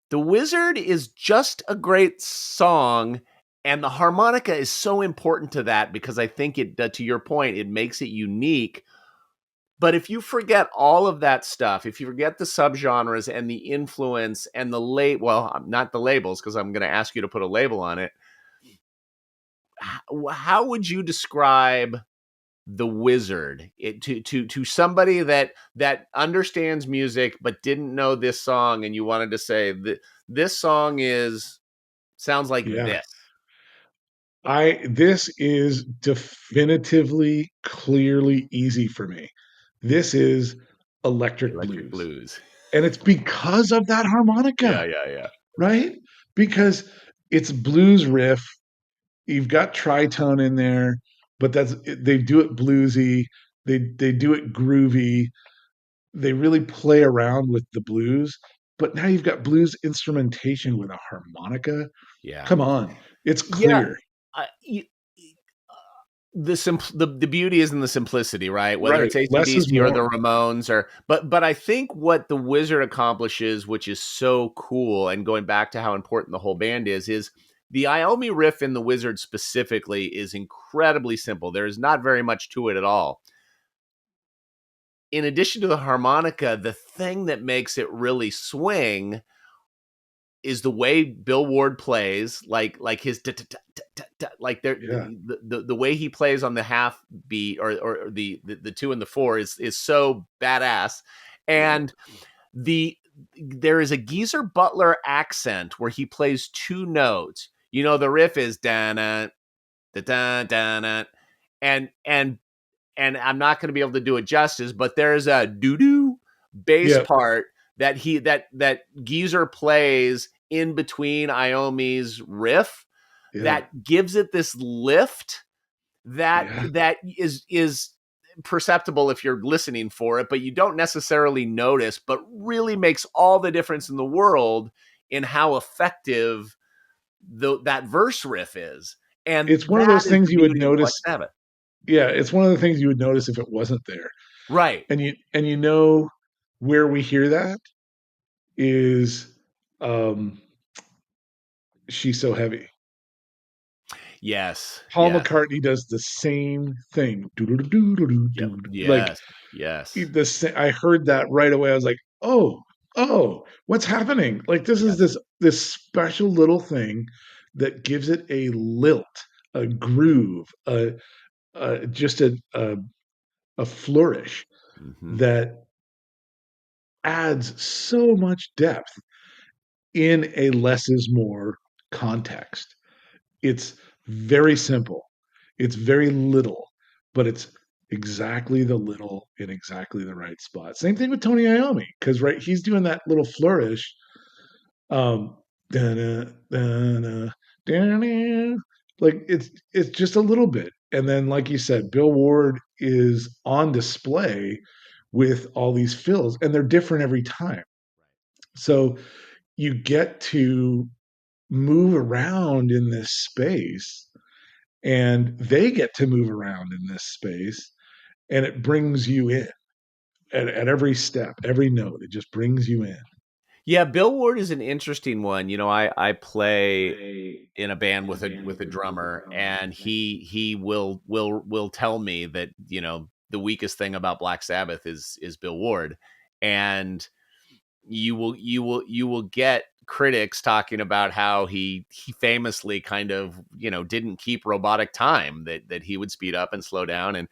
The Wizard is just a great song, and the harmonica is so important to that because I think to your point, it makes it unique. But if you forget all of that stuff, if you forget the subgenres and the influence and not the labels, because I'm going to ask you to put a label on it, how would you describe the Wizard to somebody that understands music but didn't know this song, and you wanted to say that this song sounds like Yeah. this? This is definitively, clearly easy for me. This is electric Electric blues. Blues. And it's because of that Yeah, harmonica, yeah. right? Because it's blues riff. You've got tritone in there, but they do it bluesy. They do it groovy. They really play around with the blues. But now you've got blues instrumentation with a harmonica. Yeah. Come on, it's Yeah. clear. The beauty is in the simplicity, right? Whether Right. it's Less is AC/DC or the more. Ramones, but I think what the Wizard accomplishes, which is so cool, and going back to how important the whole band is the Iommi riff in the Wizard specifically is incredibly simple. There is not very much to it at all. In addition to the harmonica, the thing that makes it really swing is the way Bill Ward plays, like his like Yeah. the way he plays on the half beat or the two and the four is so badass. Yeah. And there is a Geezer Butler accent where he plays two notes. You know, the riff is da da da da, and I'm not going to be able to do it justice, but there's a doo-doo bass Yeah. part that Geezer plays in between Iommi's riff Yeah. that gives it this lift that Yeah. is perceptible if you're listening for it, but you don't necessarily notice, but really makes all the difference in the world in how effective that verse riff is. And It's one of that those is things the you would beauty of Black notice. Sabbath. Yeah, it's one of the things you would notice if it wasn't there. Right. And you know where we hear that is She's So Heavy. Yes. Paul Yes. McCartney does the same thing. Yep. Like Yes. Yes. I heard that right away. I was like, oh, what's happening? Like this is Yes. this special little thing that gives it a lilt, a groove, just a flourish Mm-hmm. that adds so much depth in a less is more context. It's very simple. It's very little, but it's exactly the little in exactly the right spot. Same thing with Tony Iommi, because right, he's doing that little flourish. Um, da-na, da-na, da-na, like it's just a little bit, and then like you said, Bill Ward is on display with all these fills, and they're different every time. So you get to move around in this space and they get to move around in this space and it brings you in at every step, every note. It just brings you in. Yeah, Bill Ward is an interesting one. I play in a band with a drummer, and he will tell me that the weakest thing about Black Sabbath is Bill Ward, and you will get critics talking about how he famously kind of didn't keep robotic time, that he would speed up and slow down,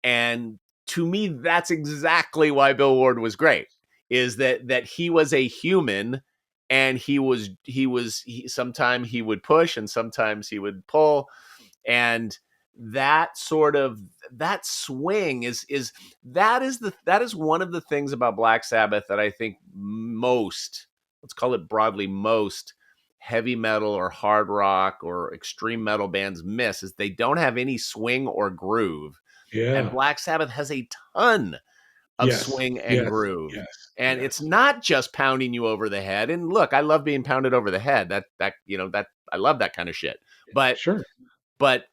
and to me that's exactly why Bill Ward was great, is that he was a human, and sometimes he would push and sometimes he would pull, and that sort of that swing that is one of the things about Black Sabbath that I think most, let's call it broadly, most heavy metal or hard rock or extreme metal bands miss, is they don't have any swing or groove, and Yeah. Black Sabbath has a ton of Yes. swing and Yes. groove. Yes. And it's Yes. not just pounding you over the head. And look, I love being pounded over the head. That I love that kind of shit. But Sure. but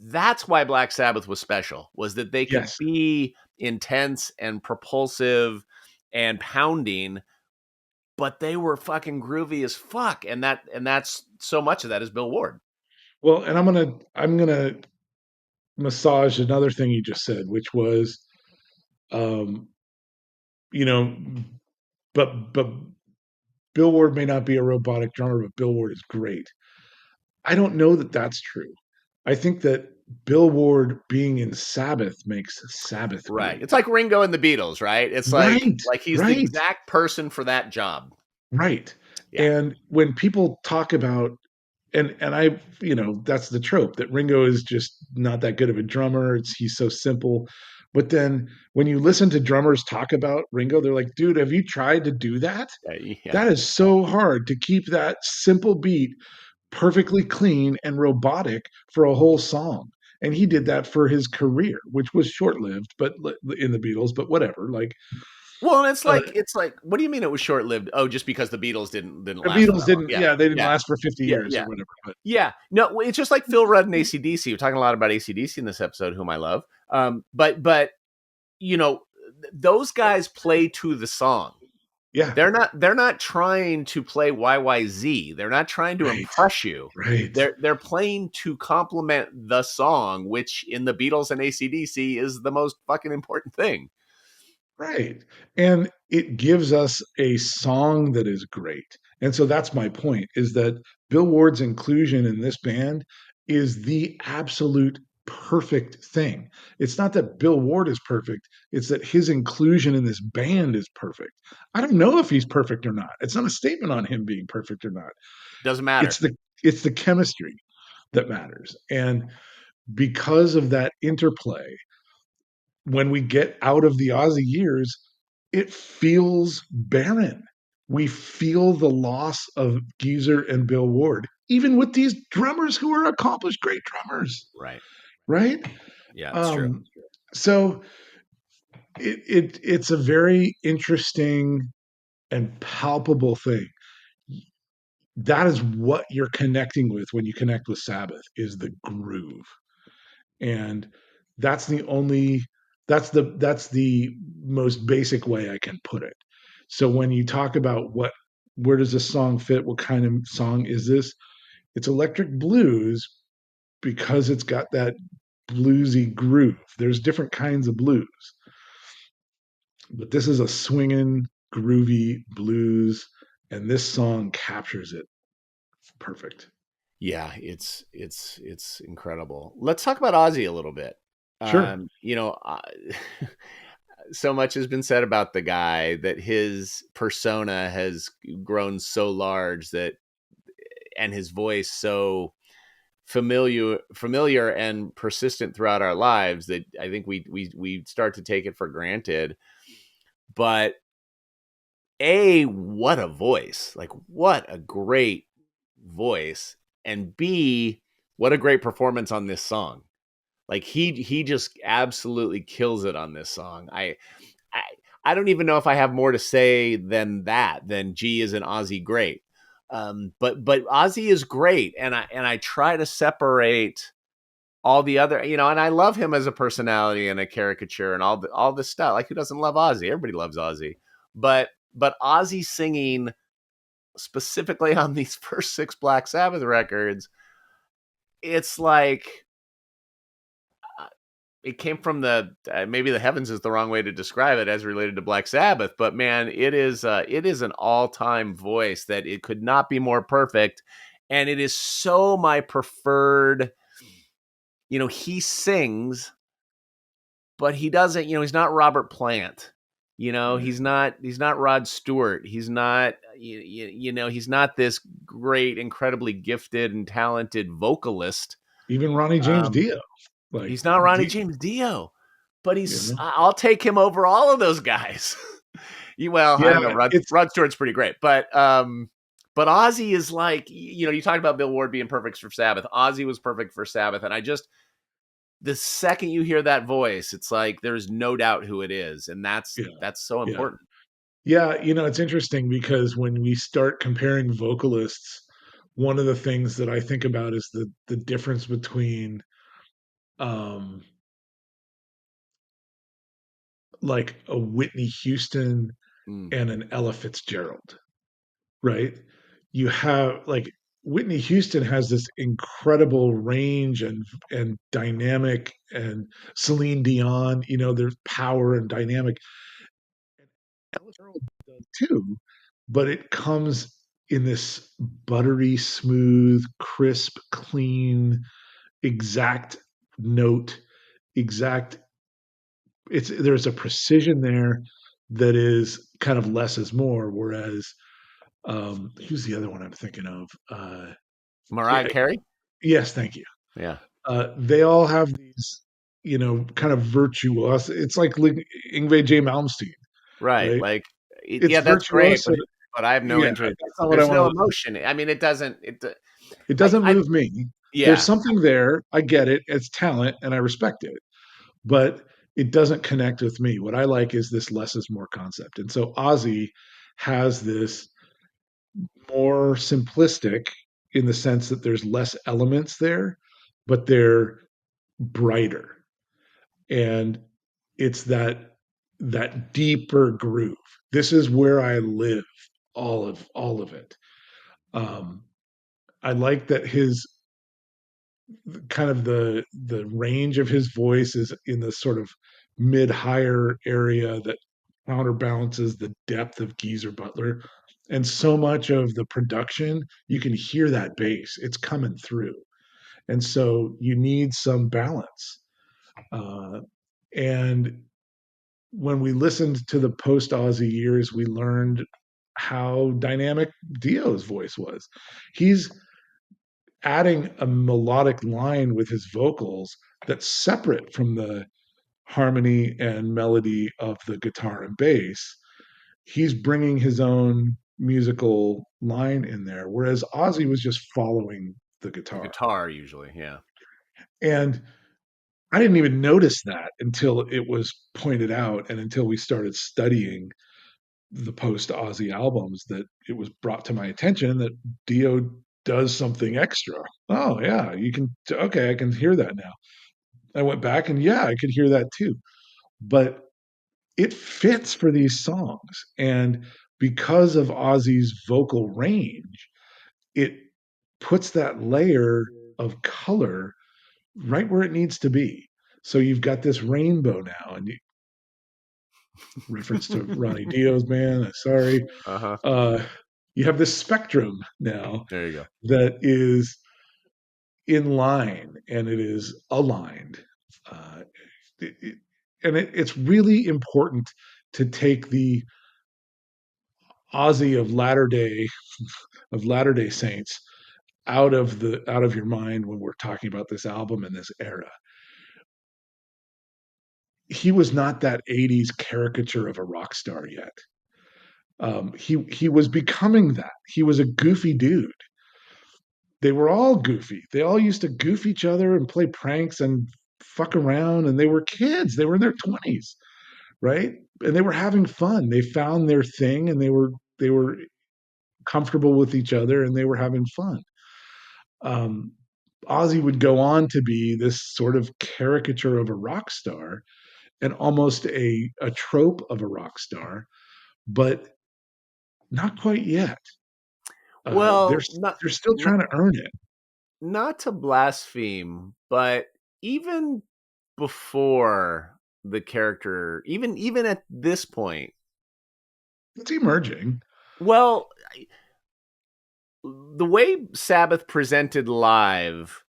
that's why Black Sabbath was special, was that they could Yes. be intense and propulsive and pounding, but they were fucking groovy as fuck. And that's so much of that is Bill Ward. Well, and I'm gonna massage another thing you just said, which was, um, you know, but Bill Ward may not be a robotic drummer, but Bill Ward is great. I don't know that that's true. I think that Bill Ward being in Sabbath makes Sabbath Right. great. It's like Ringo and the Beatles, right? It's Right, like he's the right, exact person for that job. right. Yeah. And when people talk about and I, that's the trope that Ringo is just not that good of a drummer. He's so simple. But then when you listen to drummers talk about Ringo, they're like, dude, have you tried to do that? Yeah. That is so hard to keep that simple beat perfectly clean and robotic for a whole song. And he did that for his career, which was short-lived, but in the Beatles, but whatever. Like Well, and it's uh, like what do you mean it was short lived? Oh, just because the Beatles didn't the last for Beatles that long. didn't, Yeah, yeah, they didn't yeah, last for 50 yeah, years or yeah, whatever. But yeah. No, it's just like Phil Rudd and ACDC. We're talking a lot about ACDC in this episode, whom I love. But those guys play to the song. yeah, They're not trying to play YYZ. They're not trying to right, impress you. right. They're playing to complement the song, which in the Beatles and ACDC is the most fucking important thing. Right. And it gives us a song that is great. And so that's my point, is that Bill Ward's inclusion in this band is the absolute perfect thing. It's not that Bill Ward is perfect, it's that his inclusion in this band is perfect. I don't know if he's perfect or not. It's not a statement on him being perfect or not. Doesn't It's matter. the chemistry that matters. And because of that interplay, when we get out of the Aussie years, it feels barren. We feel the loss of Geezer and Bill Ward, even with these drummers who are accomplished, great drummers. Right. right? Yeah, it's true. So it's a very interesting and palpable thing. That is what you're connecting with when you connect with Sabbath is the groove. And that's the only that's the most basic way I can put it. So when you talk about where does this song fit? What kind of song is this? It's electric blues because it's got that bluesy groove. There's different kinds of blues, but this is a swinging, groovy blues, and this song captures it perfect. Yeah, it's incredible. Let's talk about Ozzy a little bit. Sure. You know, so much has been said about the guy that his persona has grown so large that, and his voice so familiar and persistent throughout our lives that I think we start to take it for granted. But what a voice. Like, what a great voice. And B, what a great performance on this song. Like he just absolutely kills it on this song. I I don't even know if I have more to say than that. Than G is an Ozzy great. But Ozzy is great, and I try to separate all the other, and I love him as a personality and a caricature and all this stuff. Like, who doesn't love Ozzy? Everybody loves Ozzy, but Ozzy singing specifically on these first 6 Black Sabbath records, it's like it came from the maybe the heavens is the wrong way to describe it as related to Black Sabbath, but man, it is an all-time voice that it could not be more perfect, and it is so my preferred. He sings, but he doesn't. He's not Robert Plant. Right. He's not Rod Stewart. He's not he's not this great, incredibly gifted and talented vocalist. Even Ronnie James Um, Dio. Like He's not Ronnie D, James Dio, but you know. I'll take him over all of those guys. Well, I Yeah, don't know. it's Rod Stewart's pretty great, but Ozzy is like, you talked about Bill Ward being perfect for Sabbath. Ozzy was perfect for Sabbath, and the second you hear that voice, it's like there's no doubt who it is, and that's yeah, that's so yeah. important. Yeah, it's interesting because when we start comparing vocalists, one of the things that I think about is the difference between um like a Whitney Houston Mm. and an Ella Fitzgerald, right? You have like Whitney Houston has this incredible range and dynamic, and Celine Dion, there's power and dynamic. Ella Fitzgerald does too, but it comes in this buttery, smooth, crisp, clean, exact note, exact. There's a precision there that is kind of less is more. Whereas, who's the other one I'm thinking of? Mariah Yeah, Carey. yes, thank you. Yeah. They all have these, kind of virtuos. It's like Yngwie J. Malmsteen, Right. right? Like, It's yeah, that's great, virtuoso. but I have no Yeah, interest. that's not what I There's want to no listen. emotion. I mean, it doesn't. It doesn't I move me. There's Yeah. something there. I get it. It's talent, and I respect it, but it doesn't connect with me. What I like is this less is more concept. And so Ozzy has this more simplistic in the sense that there's less elements there, but they're brighter. And it's that deeper groove. This is where I live, all of it. Um, I like that his kind of the range of his voice is in the sort of mid higher area that counterbalances the depth of Geezer Butler. And so much of the production, you can hear that bass. It's coming through. And so you need some balance. And when we listened to the post Ozzy years, we learned how dynamic Dio's voice was. He's adding a melodic line with his vocals that's separate from the harmony and melody of the guitar and bass. He's bringing his own musical line in there, whereas Ozzy was just following the The guitar. guitar usually. Yeah. And I didn't even notice that until it was pointed out and until we started studying the post Ozzy albums, that it was brought to my attention that Dio does something extra. Oh yeah, you can okay, I can hear that now. I went back and yeah, I could hear that too. But it fits for these songs. And because of Ozzy's vocal range, it puts that layer of color right where it needs to be. So you've got this rainbow now, and you, reference to Ronnie Dio's band. Sorry, Uh-huh. uh, you have this spectrum now There you go. that is in line and it is aligned. Uh, it's really important to take the Ozzy of Latter Day Saints out of your mind when we're talking about this album and this era. He was not that 80s caricature of a rock star yet. He was becoming that. He was a goofy dude. They were all goofy. They all used to goof each other and play pranks and fuck around. And they were kids. They were in their 20s, right? And they were having fun. They found their thing, and they were comfortable with each other, and they were having fun. Um, Ozzy would go on to be this sort of caricature of a rock star and almost a trope of a rock star, but not quite yet. They're Well, not they're still not trying to earn it. not to blaspheme, but even before the character, even at this point, It's emerging. well, the way Sabbath presented live,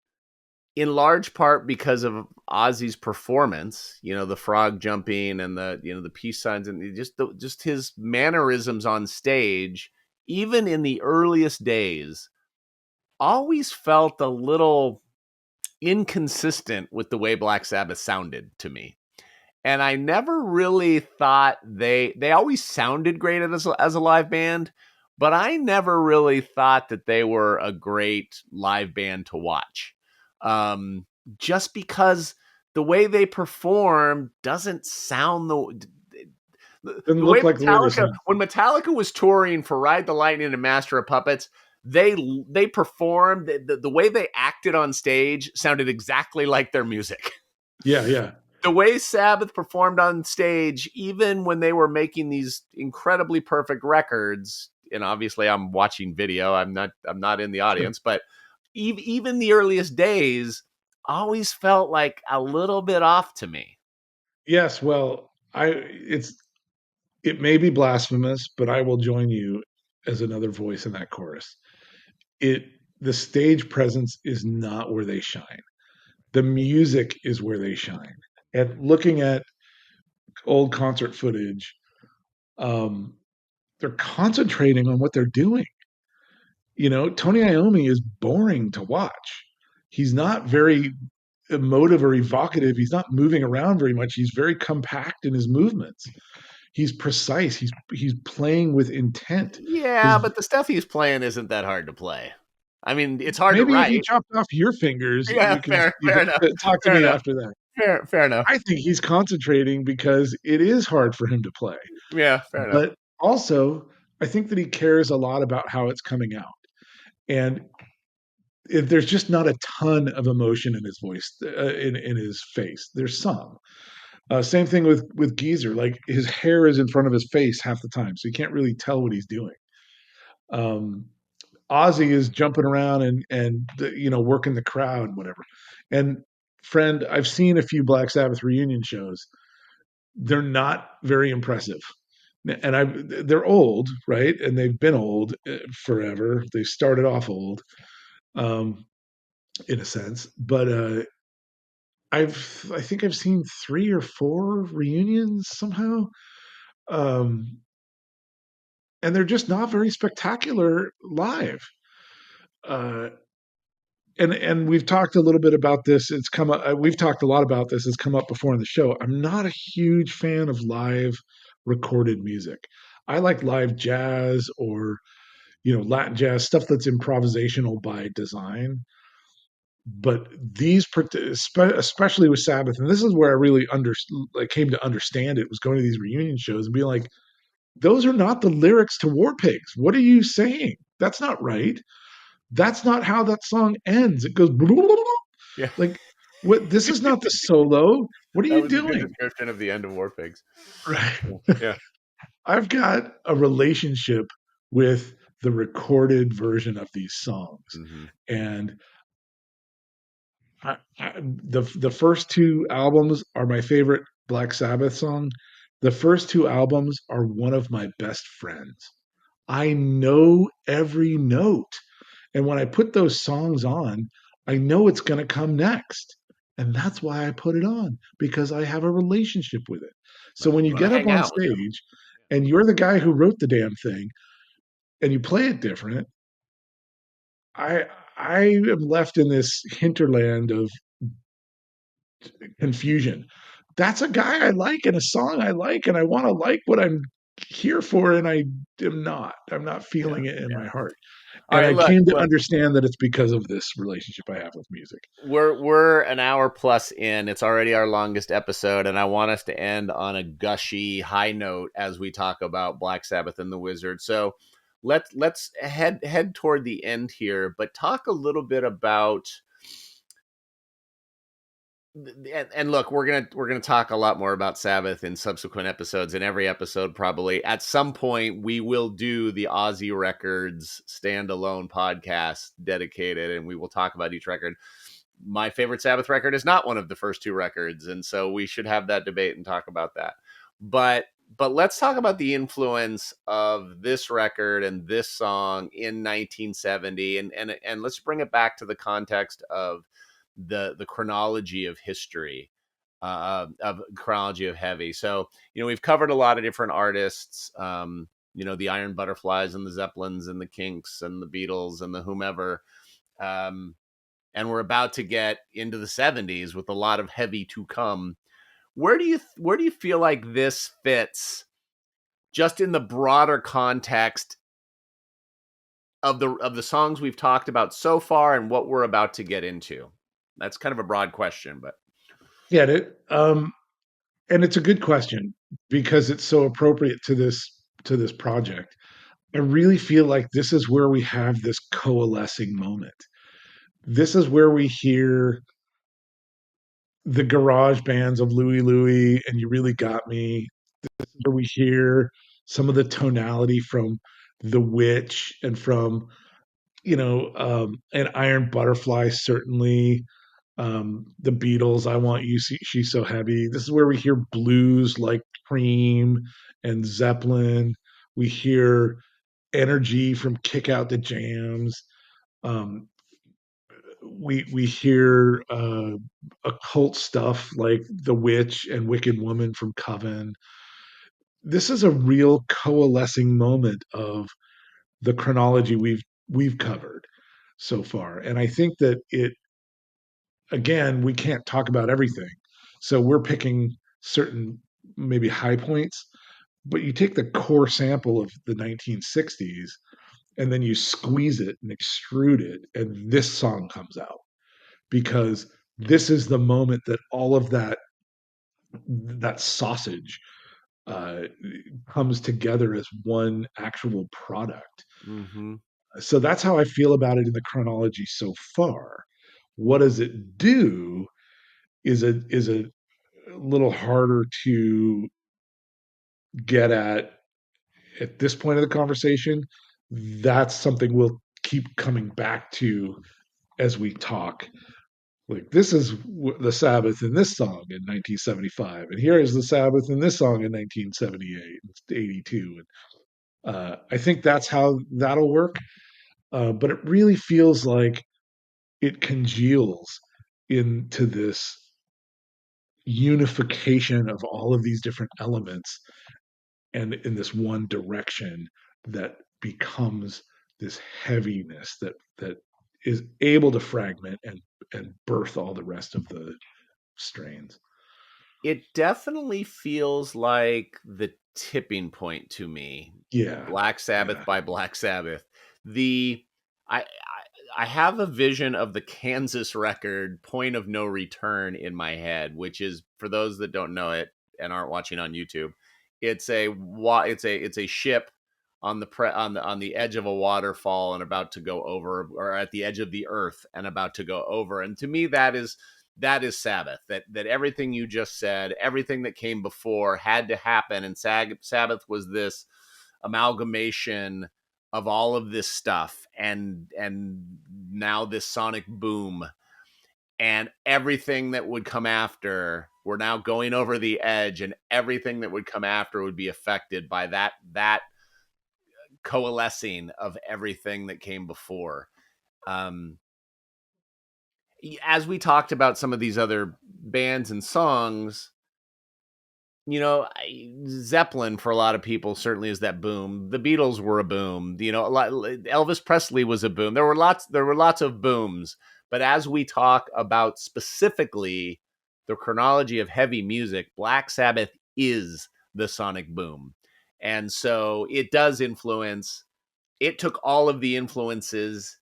in large part because of Ozzy's performance, the frog jumping and the peace signs and just his mannerisms on stage, even in the earliest days, always felt a little inconsistent with the way Black Sabbath sounded to me. And I never really thought they always sounded great as a live band, but I never really thought that they were a great live band to watch. Um, just because the way they perform doesn't sound Doesn't the way look like the way they Metallica, sound. when Metallica was touring for Ride the Lightning and Master of Puppets, they performed the way they acted on stage sounded exactly like their music. Yeah, yeah. The way Sabbath performed on stage, even when they were making these incredibly perfect records, and obviously I'm watching video, I'm not in the Sure. audience, but even the earliest days always felt like a little bit off to me. Yes, well, it may be blasphemous, but I will join you as another voice in that chorus. It the stage presence is not where they shine. The music is where they shine. And looking at old concert footage, um, they're concentrating on what they're doing. Tony Iommi is boring to watch. He's not very emotive or evocative. He's not moving around very much. He's very compact in his movements. He's precise. He's playing with intent. Yeah, His but the stuff he's playing isn't that hard to play. I mean, it's hard to Maybe if he write. chopped off your fingers, Yeah, you fair can enough. talk to Fair me enough. after that. Fair enough. I think he's concentrating because it is hard for him to play. Yeah, fair enough. But also, I think that he cares a lot about how it's coming out. And if there's just not a ton of emotion in his voice, in his face. There's some. Same thing with Geezer. Like his hair is in front of his face half the time, so you can't really tell what he's doing. Um, Ozzy is jumping around and working the crowd, whatever. And friend, I've seen a few Black Sabbath reunion shows. They're not very impressive. And they're old, right? And they've been old forever. They started off old, um, in a sense. But I think I've seen 3 or 4 reunions somehow, um, and they're just not very spectacular live. Uh, and we've talked a little bit about this. It's come up. We've talked a lot about this. It's come up before in the show. I'm not a huge fan of live recorded music. I like live jazz or Latin jazz stuff that's improvisational by design. but these, especially with Sabbath, and this is where I really came to understand it, was going to these reunion shows and being like, those are not the lyrics to War Pigs. What are you saying? That's not right. That's not how that song ends. It goes Yeah. like, what? This is not the solo. What are That you was a good doing? description of the end of War Pigs. Right. Yeah. I've got a relationship with the recorded version of these songs, Mm-hmm. and the first two albums are my favorite Black Sabbath song. The first two albums are one of my best friends. I know every note. And when I put those songs on, I know it's going to come next. And that's why I put it on, because I have a relationship with it. So when You you want get to up hang on out with them. stage and you're the guy who wrote the damn thing and you play it different, I I am left in this hinterland of confusion. That's a guy I like and a song I like, and I want to like what I'm here for, and I am not. I'm not Yeah. feeling it in Yeah. my heart. All And right. I Look, came to understand that it's because of this relationship I have with music. we're an hour plus in. It's already our longest episode, and I want us to end on a gushy high note as we talk about Black Sabbath and the Wizard. So let's head toward the end here, but talk a little bit about. And look, we're gonna talk a lot more about Sabbath in subsequent episodes. In every episode, probably at some point, we will do the Aussie Records standalone podcast dedicated, and we will talk about each record. My favorite Sabbath record is not one of the first two records, and so we should have that debate and talk about that. But let's talk about the influence of this record and this song in 1970, and let's bring it back to the context of the chronology of history, of chronology of heavy. So we've covered a lot of different artists. The Iron Butterflies and the Zeppelins and the Kinks and the Beatles and the whomever. And we're about to get into the 70s with a lot of heavy to come. Where do you feel like this fits just in the broader context of the songs we've talked about so far and what we're about to get into? That's kind of a broad question, but Get it? And it's a good question because it's so appropriate to this project. I really feel like this is where we have this coalescing moment. This is where we hear the garage bands of Louie Louie and You Really Got Me. This is where we hear some of the tonality from The Witch and from, an Iron Butterfly, certainly. The Beatles, I Want You, She's So Heavy. This is where we hear blues like Cream and Zeppelin. We hear energy from Kick Out the Jams. Um, we hear occult stuff like The Witch and Wicked Woman from Coven. This is a real coalescing moment of the chronology we've covered so far, and I think that it, again, we can't talk about everything, so we're picking certain maybe high points. But you take the core sample of the 1960s and then you squeeze it and extrude it, and this song comes out because this is the moment that all of that sausage uh, comes together as one actual product. mm-hmm. So that's how I feel about it in the chronology so far. What does it do is a little harder to get at this point of the conversation. That's something we'll keep coming back to as we talk. Like, this is the Sabbath in this song in 1975, and here is the Sabbath in this song in 1978, 82. And I think that's how that'll work. But it really feels like it congeals into this unification of all of these different elements and in this one direction that becomes this heaviness that is able to fragment and birth all the rest of the strains. It definitely feels like the tipping point to me. Yeah, Black Sabbath yeah, by Black Sabbath. The I I have a vision of the Kansas record Point of No Return in my head, which is, for those that don't know it and aren't watching on YouTube, it's a ship on the edge of a waterfall and about to go over, or at the edge of the earth and about to go over. And to me, that is Sabbath. That everything you just said, everything that came before had to happen, and Sabbath was this amalgamation of all of this stuff, and now this sonic boom, and everything that would come after, we're now going over the edge, and everything that would come after would be affected by that coalescing of everything that came before. um as we talked about some of these other bands and songs, Zeppelin for a lot of people certainly is that boom. The Beatles were a boom. Elvis Presley was a boom. There were lots of booms. But as we talk about specifically the chronology of heavy music, Black Sabbath is the sonic boom. And so it does influence. It took all of the influences,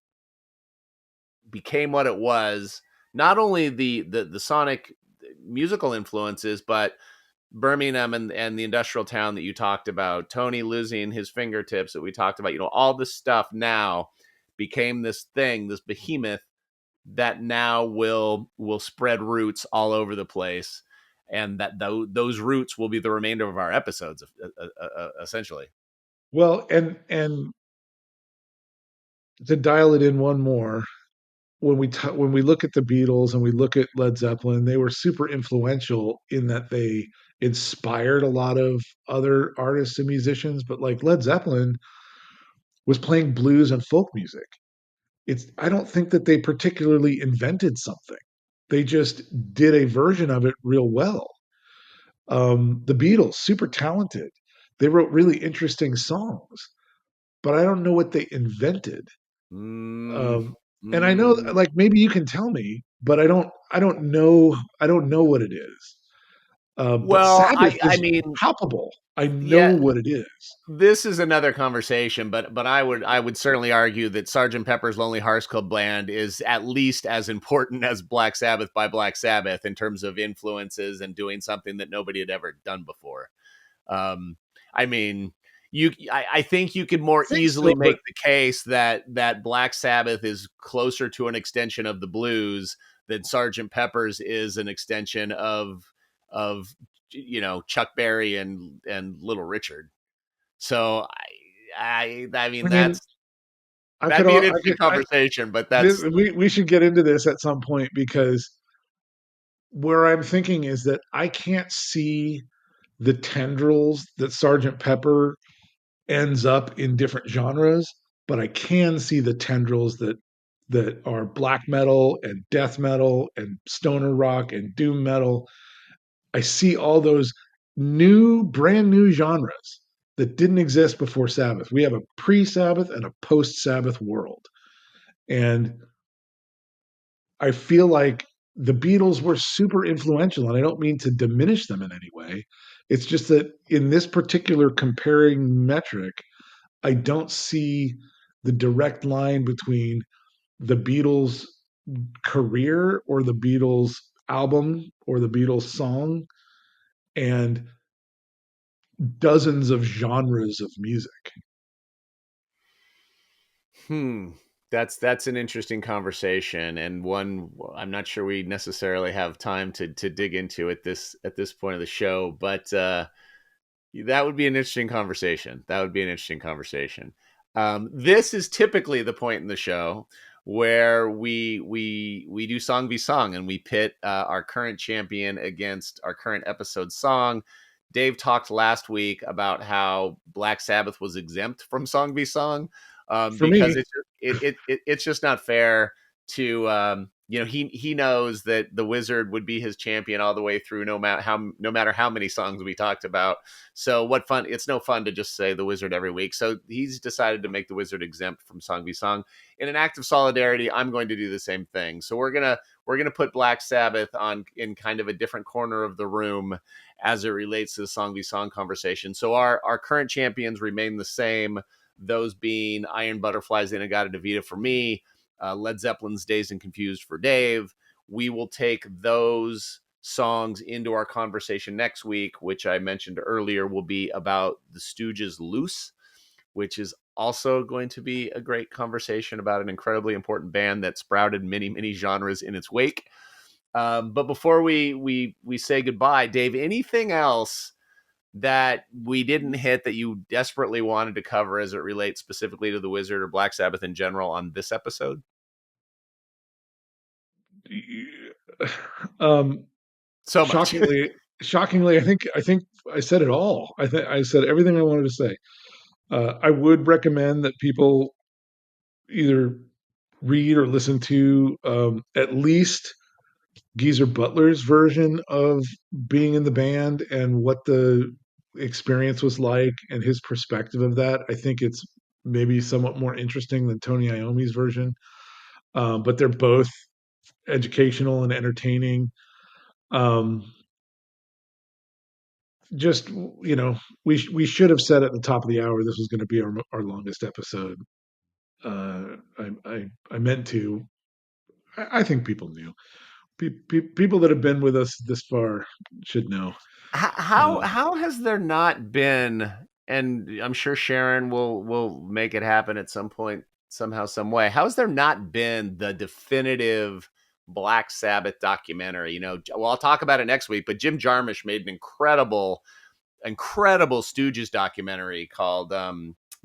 became what it was. Not only the sonic musical influences, but Birmingham and the industrial town that you talked about, Tony losing his fingertips that we talked about, all this stuff now became this thing, this behemoth that now will spread roots all over the place, and that those roots will be the remainder of our episodes, essentially. Well, and to dial it in one more, when we look at the Beatles and we look at Led Zeppelin, they were super influential in that they inspired a lot of other artists and musicians. But like Led Zeppelin was playing blues and folk music. I don't think that they particularly invented something. They just did a version of it real well. The Beatles, super talented. They wrote really interesting songs, but I don't know what they invented. Mm, Um, and I know, mm. like maybe you can tell me, but I don't know what it is. But Well, Sabbath I is mean, palpable. I know yeah, what it is. this is another conversation, but I would certainly argue that Sergeant Pepper's Lonely Hearts Club Band is at least as important as Black Sabbath by Black Sabbath in terms of influences and doing something that nobody had ever done before. Um, I mean, I think you could more I think so, easily but make the case that Black Sabbath is closer to an extension of the blues than Sergeant Pepper's is an extension of Chuck Berry and Little Richard. So I mean I mean, I that'd could be an all I interesting could I conversation, but this, that's we should get into this at some point because where I'm thinking is that I can't see the tendrils that Sergeant Pepper ends up in different genres, but I can see the tendrils that are black metal and death metal and stoner rock and doom metal. I see all those brand new genres that didn't exist before Sabbath. We have a pre-Sabbath and a post-Sabbath world. And I feel like the Beatles were super influential, and I don't mean to diminish them in any way. It's just that in this particular comparing metric, I don't see the direct line between the Beatles' career or the Beatles' album or the Beatles' song and dozens of genres of music. hmm. That's an interesting conversation, and one I'm not sure we necessarily have time to dig into at this point of the show. But that would be an interesting conversation. That would be an interesting conversation. This is typically the point in the show where we do song v song, and we pit our current champion against our current episode song. Dave talked last week about how Black Sabbath was exempt from song v song, For because me, it's just not fair to he knows that the Wizard would be his champion all the way through, no matter how many songs we talked about. So what fun! It's no fun to just say the Wizard every week. So he's decided to make the Wizard exempt from song v song. In an act of solidarity, I'm going to do the same thing. So we're gonna put Black Sabbath on in kind of a different corner of the room as it relates to the song v song conversation. So our current champions remain the same. Those being Iron Butterflies, Inagata Devita for me, Led Zeppelin's Dazed and Confused for Dave. We will take those songs into our conversation next week, which I mentioned earlier will be about the Stooges' Loose, which is also going to be a great conversation about an incredibly important band that sprouted many, many genres in its wake. But before we say goodbye, Dave, anything else that we didn't hit that you desperately wanted to cover as it relates specifically to the Wizard or Black Sabbath in general on this episode? So much. shockingly, I think I said it all. I said everything I wanted to say. I would recommend that people either read or listen to at least Geezer Butler's version of being in the band and what the experience was like and his perspective of that. I think it's maybe somewhat more interesting than Tony Iommi's version, but they're both educational and entertaining. Just we should have said at the top of the hour this was going to be our longest episode. I meant to. I think people knew. People that have been with us this far should know. How has there not been? And I'm sure Sharon will make it happen at some point, somehow, some way. How has there not been the definitive Black Sabbath documentary? Well, I'll talk about it next week. But Jim Jarmusch made an incredible Stooges documentary called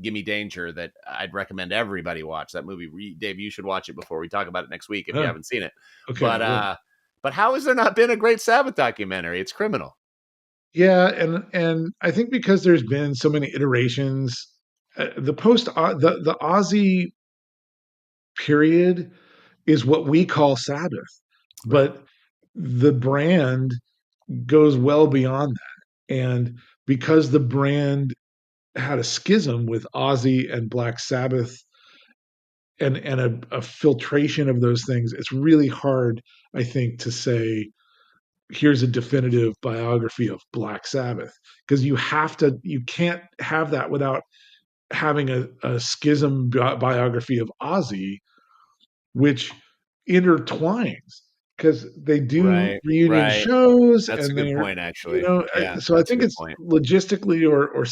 Gimme Danger that I'd recommend everybody watch. That movie, Dave, you should watch it before we talk about it next week if you haven't seen it. Okay, but how has there not been a great Sabbath documentary? It's criminal. Yeah, and I think because there's been so many iterations, the Ozzy period is what we call Sabbath, right. But the brand goes well beyond that, and because the brand had a schism with Ozzy and Black Sabbath and a filtration of those things, it's really hard, I think, to say here's a definitive biography of Black Sabbath, because you can't have that without having a schism biography of Ozzy, which intertwines because they do reunion shows. That's a good point, actually. So I think it's logistically or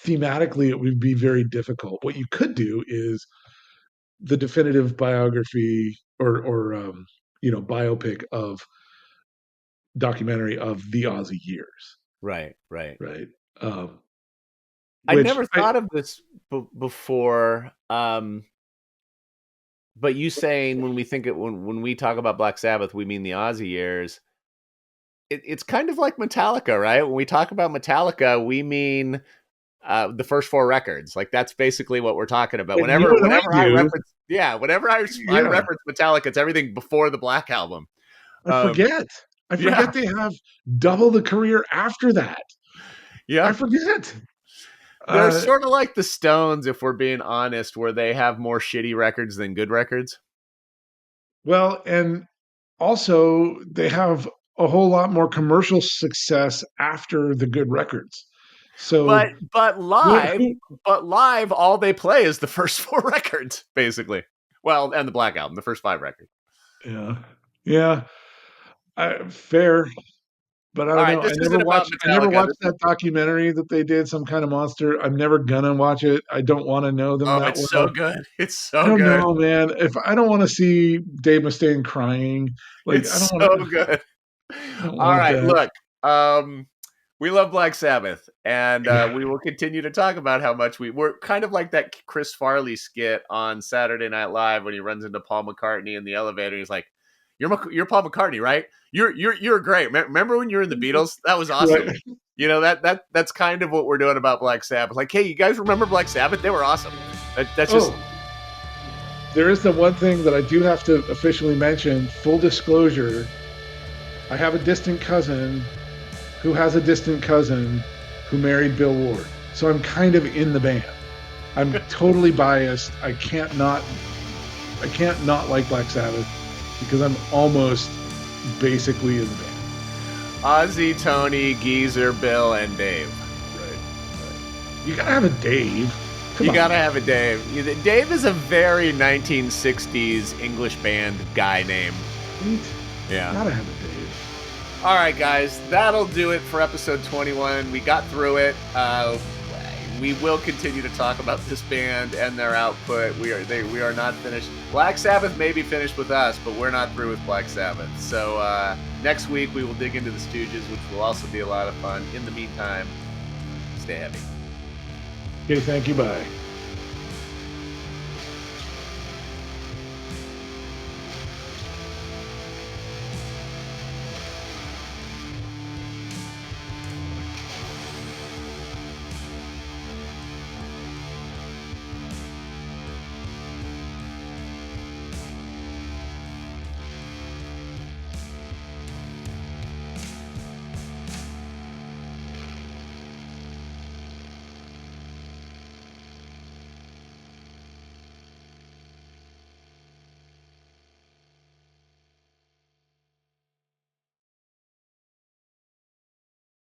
thematically it would be very difficult. What you could do is the definitive biography or biopic of documentary of the Ozzy years. Right. I never thought of this before. But you saying when we talk about Black Sabbath, we mean the Ozzy years. It's kind of like Metallica, right? When we talk about Metallica, we mean the first 4 records. Like that's basically what we're talking about. Whenever I reference Metallica, it's everything before the Black Album. I forget they have double the career after that. Yeah, I forget. They're sort of like the Stones, if we're being honest, where they have more shitty records than good records. Well, and also they have a whole lot more commercial success after the good records. So, but live, all they play is the first 4 records, basically. Well, and the Black Album, the first 5 records. Yeah. Fair. But I don't know. I never watched that documentary that they did, Some Kind of Monster. I'm never gonna watch it. I don't want to know them that well. It's so good. It's so good. I don't know, man. If I don't want to see Dave Mustaine crying, it's good. All right, look. We love Black Sabbath, and we will continue to talk about how much we're kind of like that Chris Farley skit on Saturday Night Live when he runs into Paul McCartney in the elevator. He's like, "You're Paul McCartney, right? You're great. Remember when you were in the Beatles? That was awesome." Right. That's kind of what we're doing about Black Sabbath. Like, hey, you guys remember Black Sabbath? They were awesome. That's just. There is the one thing that I do have to officially mention. Full disclosure, I have a distant cousin who has a distant cousin who married Bill Ward. So I'm kind of in the band. I'm totally biased. I can't not like Black Sabbath because I'm almost basically in the band. Ozzy, Tony, Geezer, Bill, and Dave. Right. You gotta have a Dave. Come You on. gotta have a Dave. Dave is a very 1960s English band guy name. Right? Yeah. Gotta have a Dave. All right, guys, that'll do it for episode 21. We got through it. We will continue to talk about this band and their output. We are not finished. Black Sabbath may be finished with us, but we're not through with Black Sabbath. So next week we will dig into the Stooges, which will also be a lot of fun. In the meantime, stay heavy. Okay, thank you. Bye.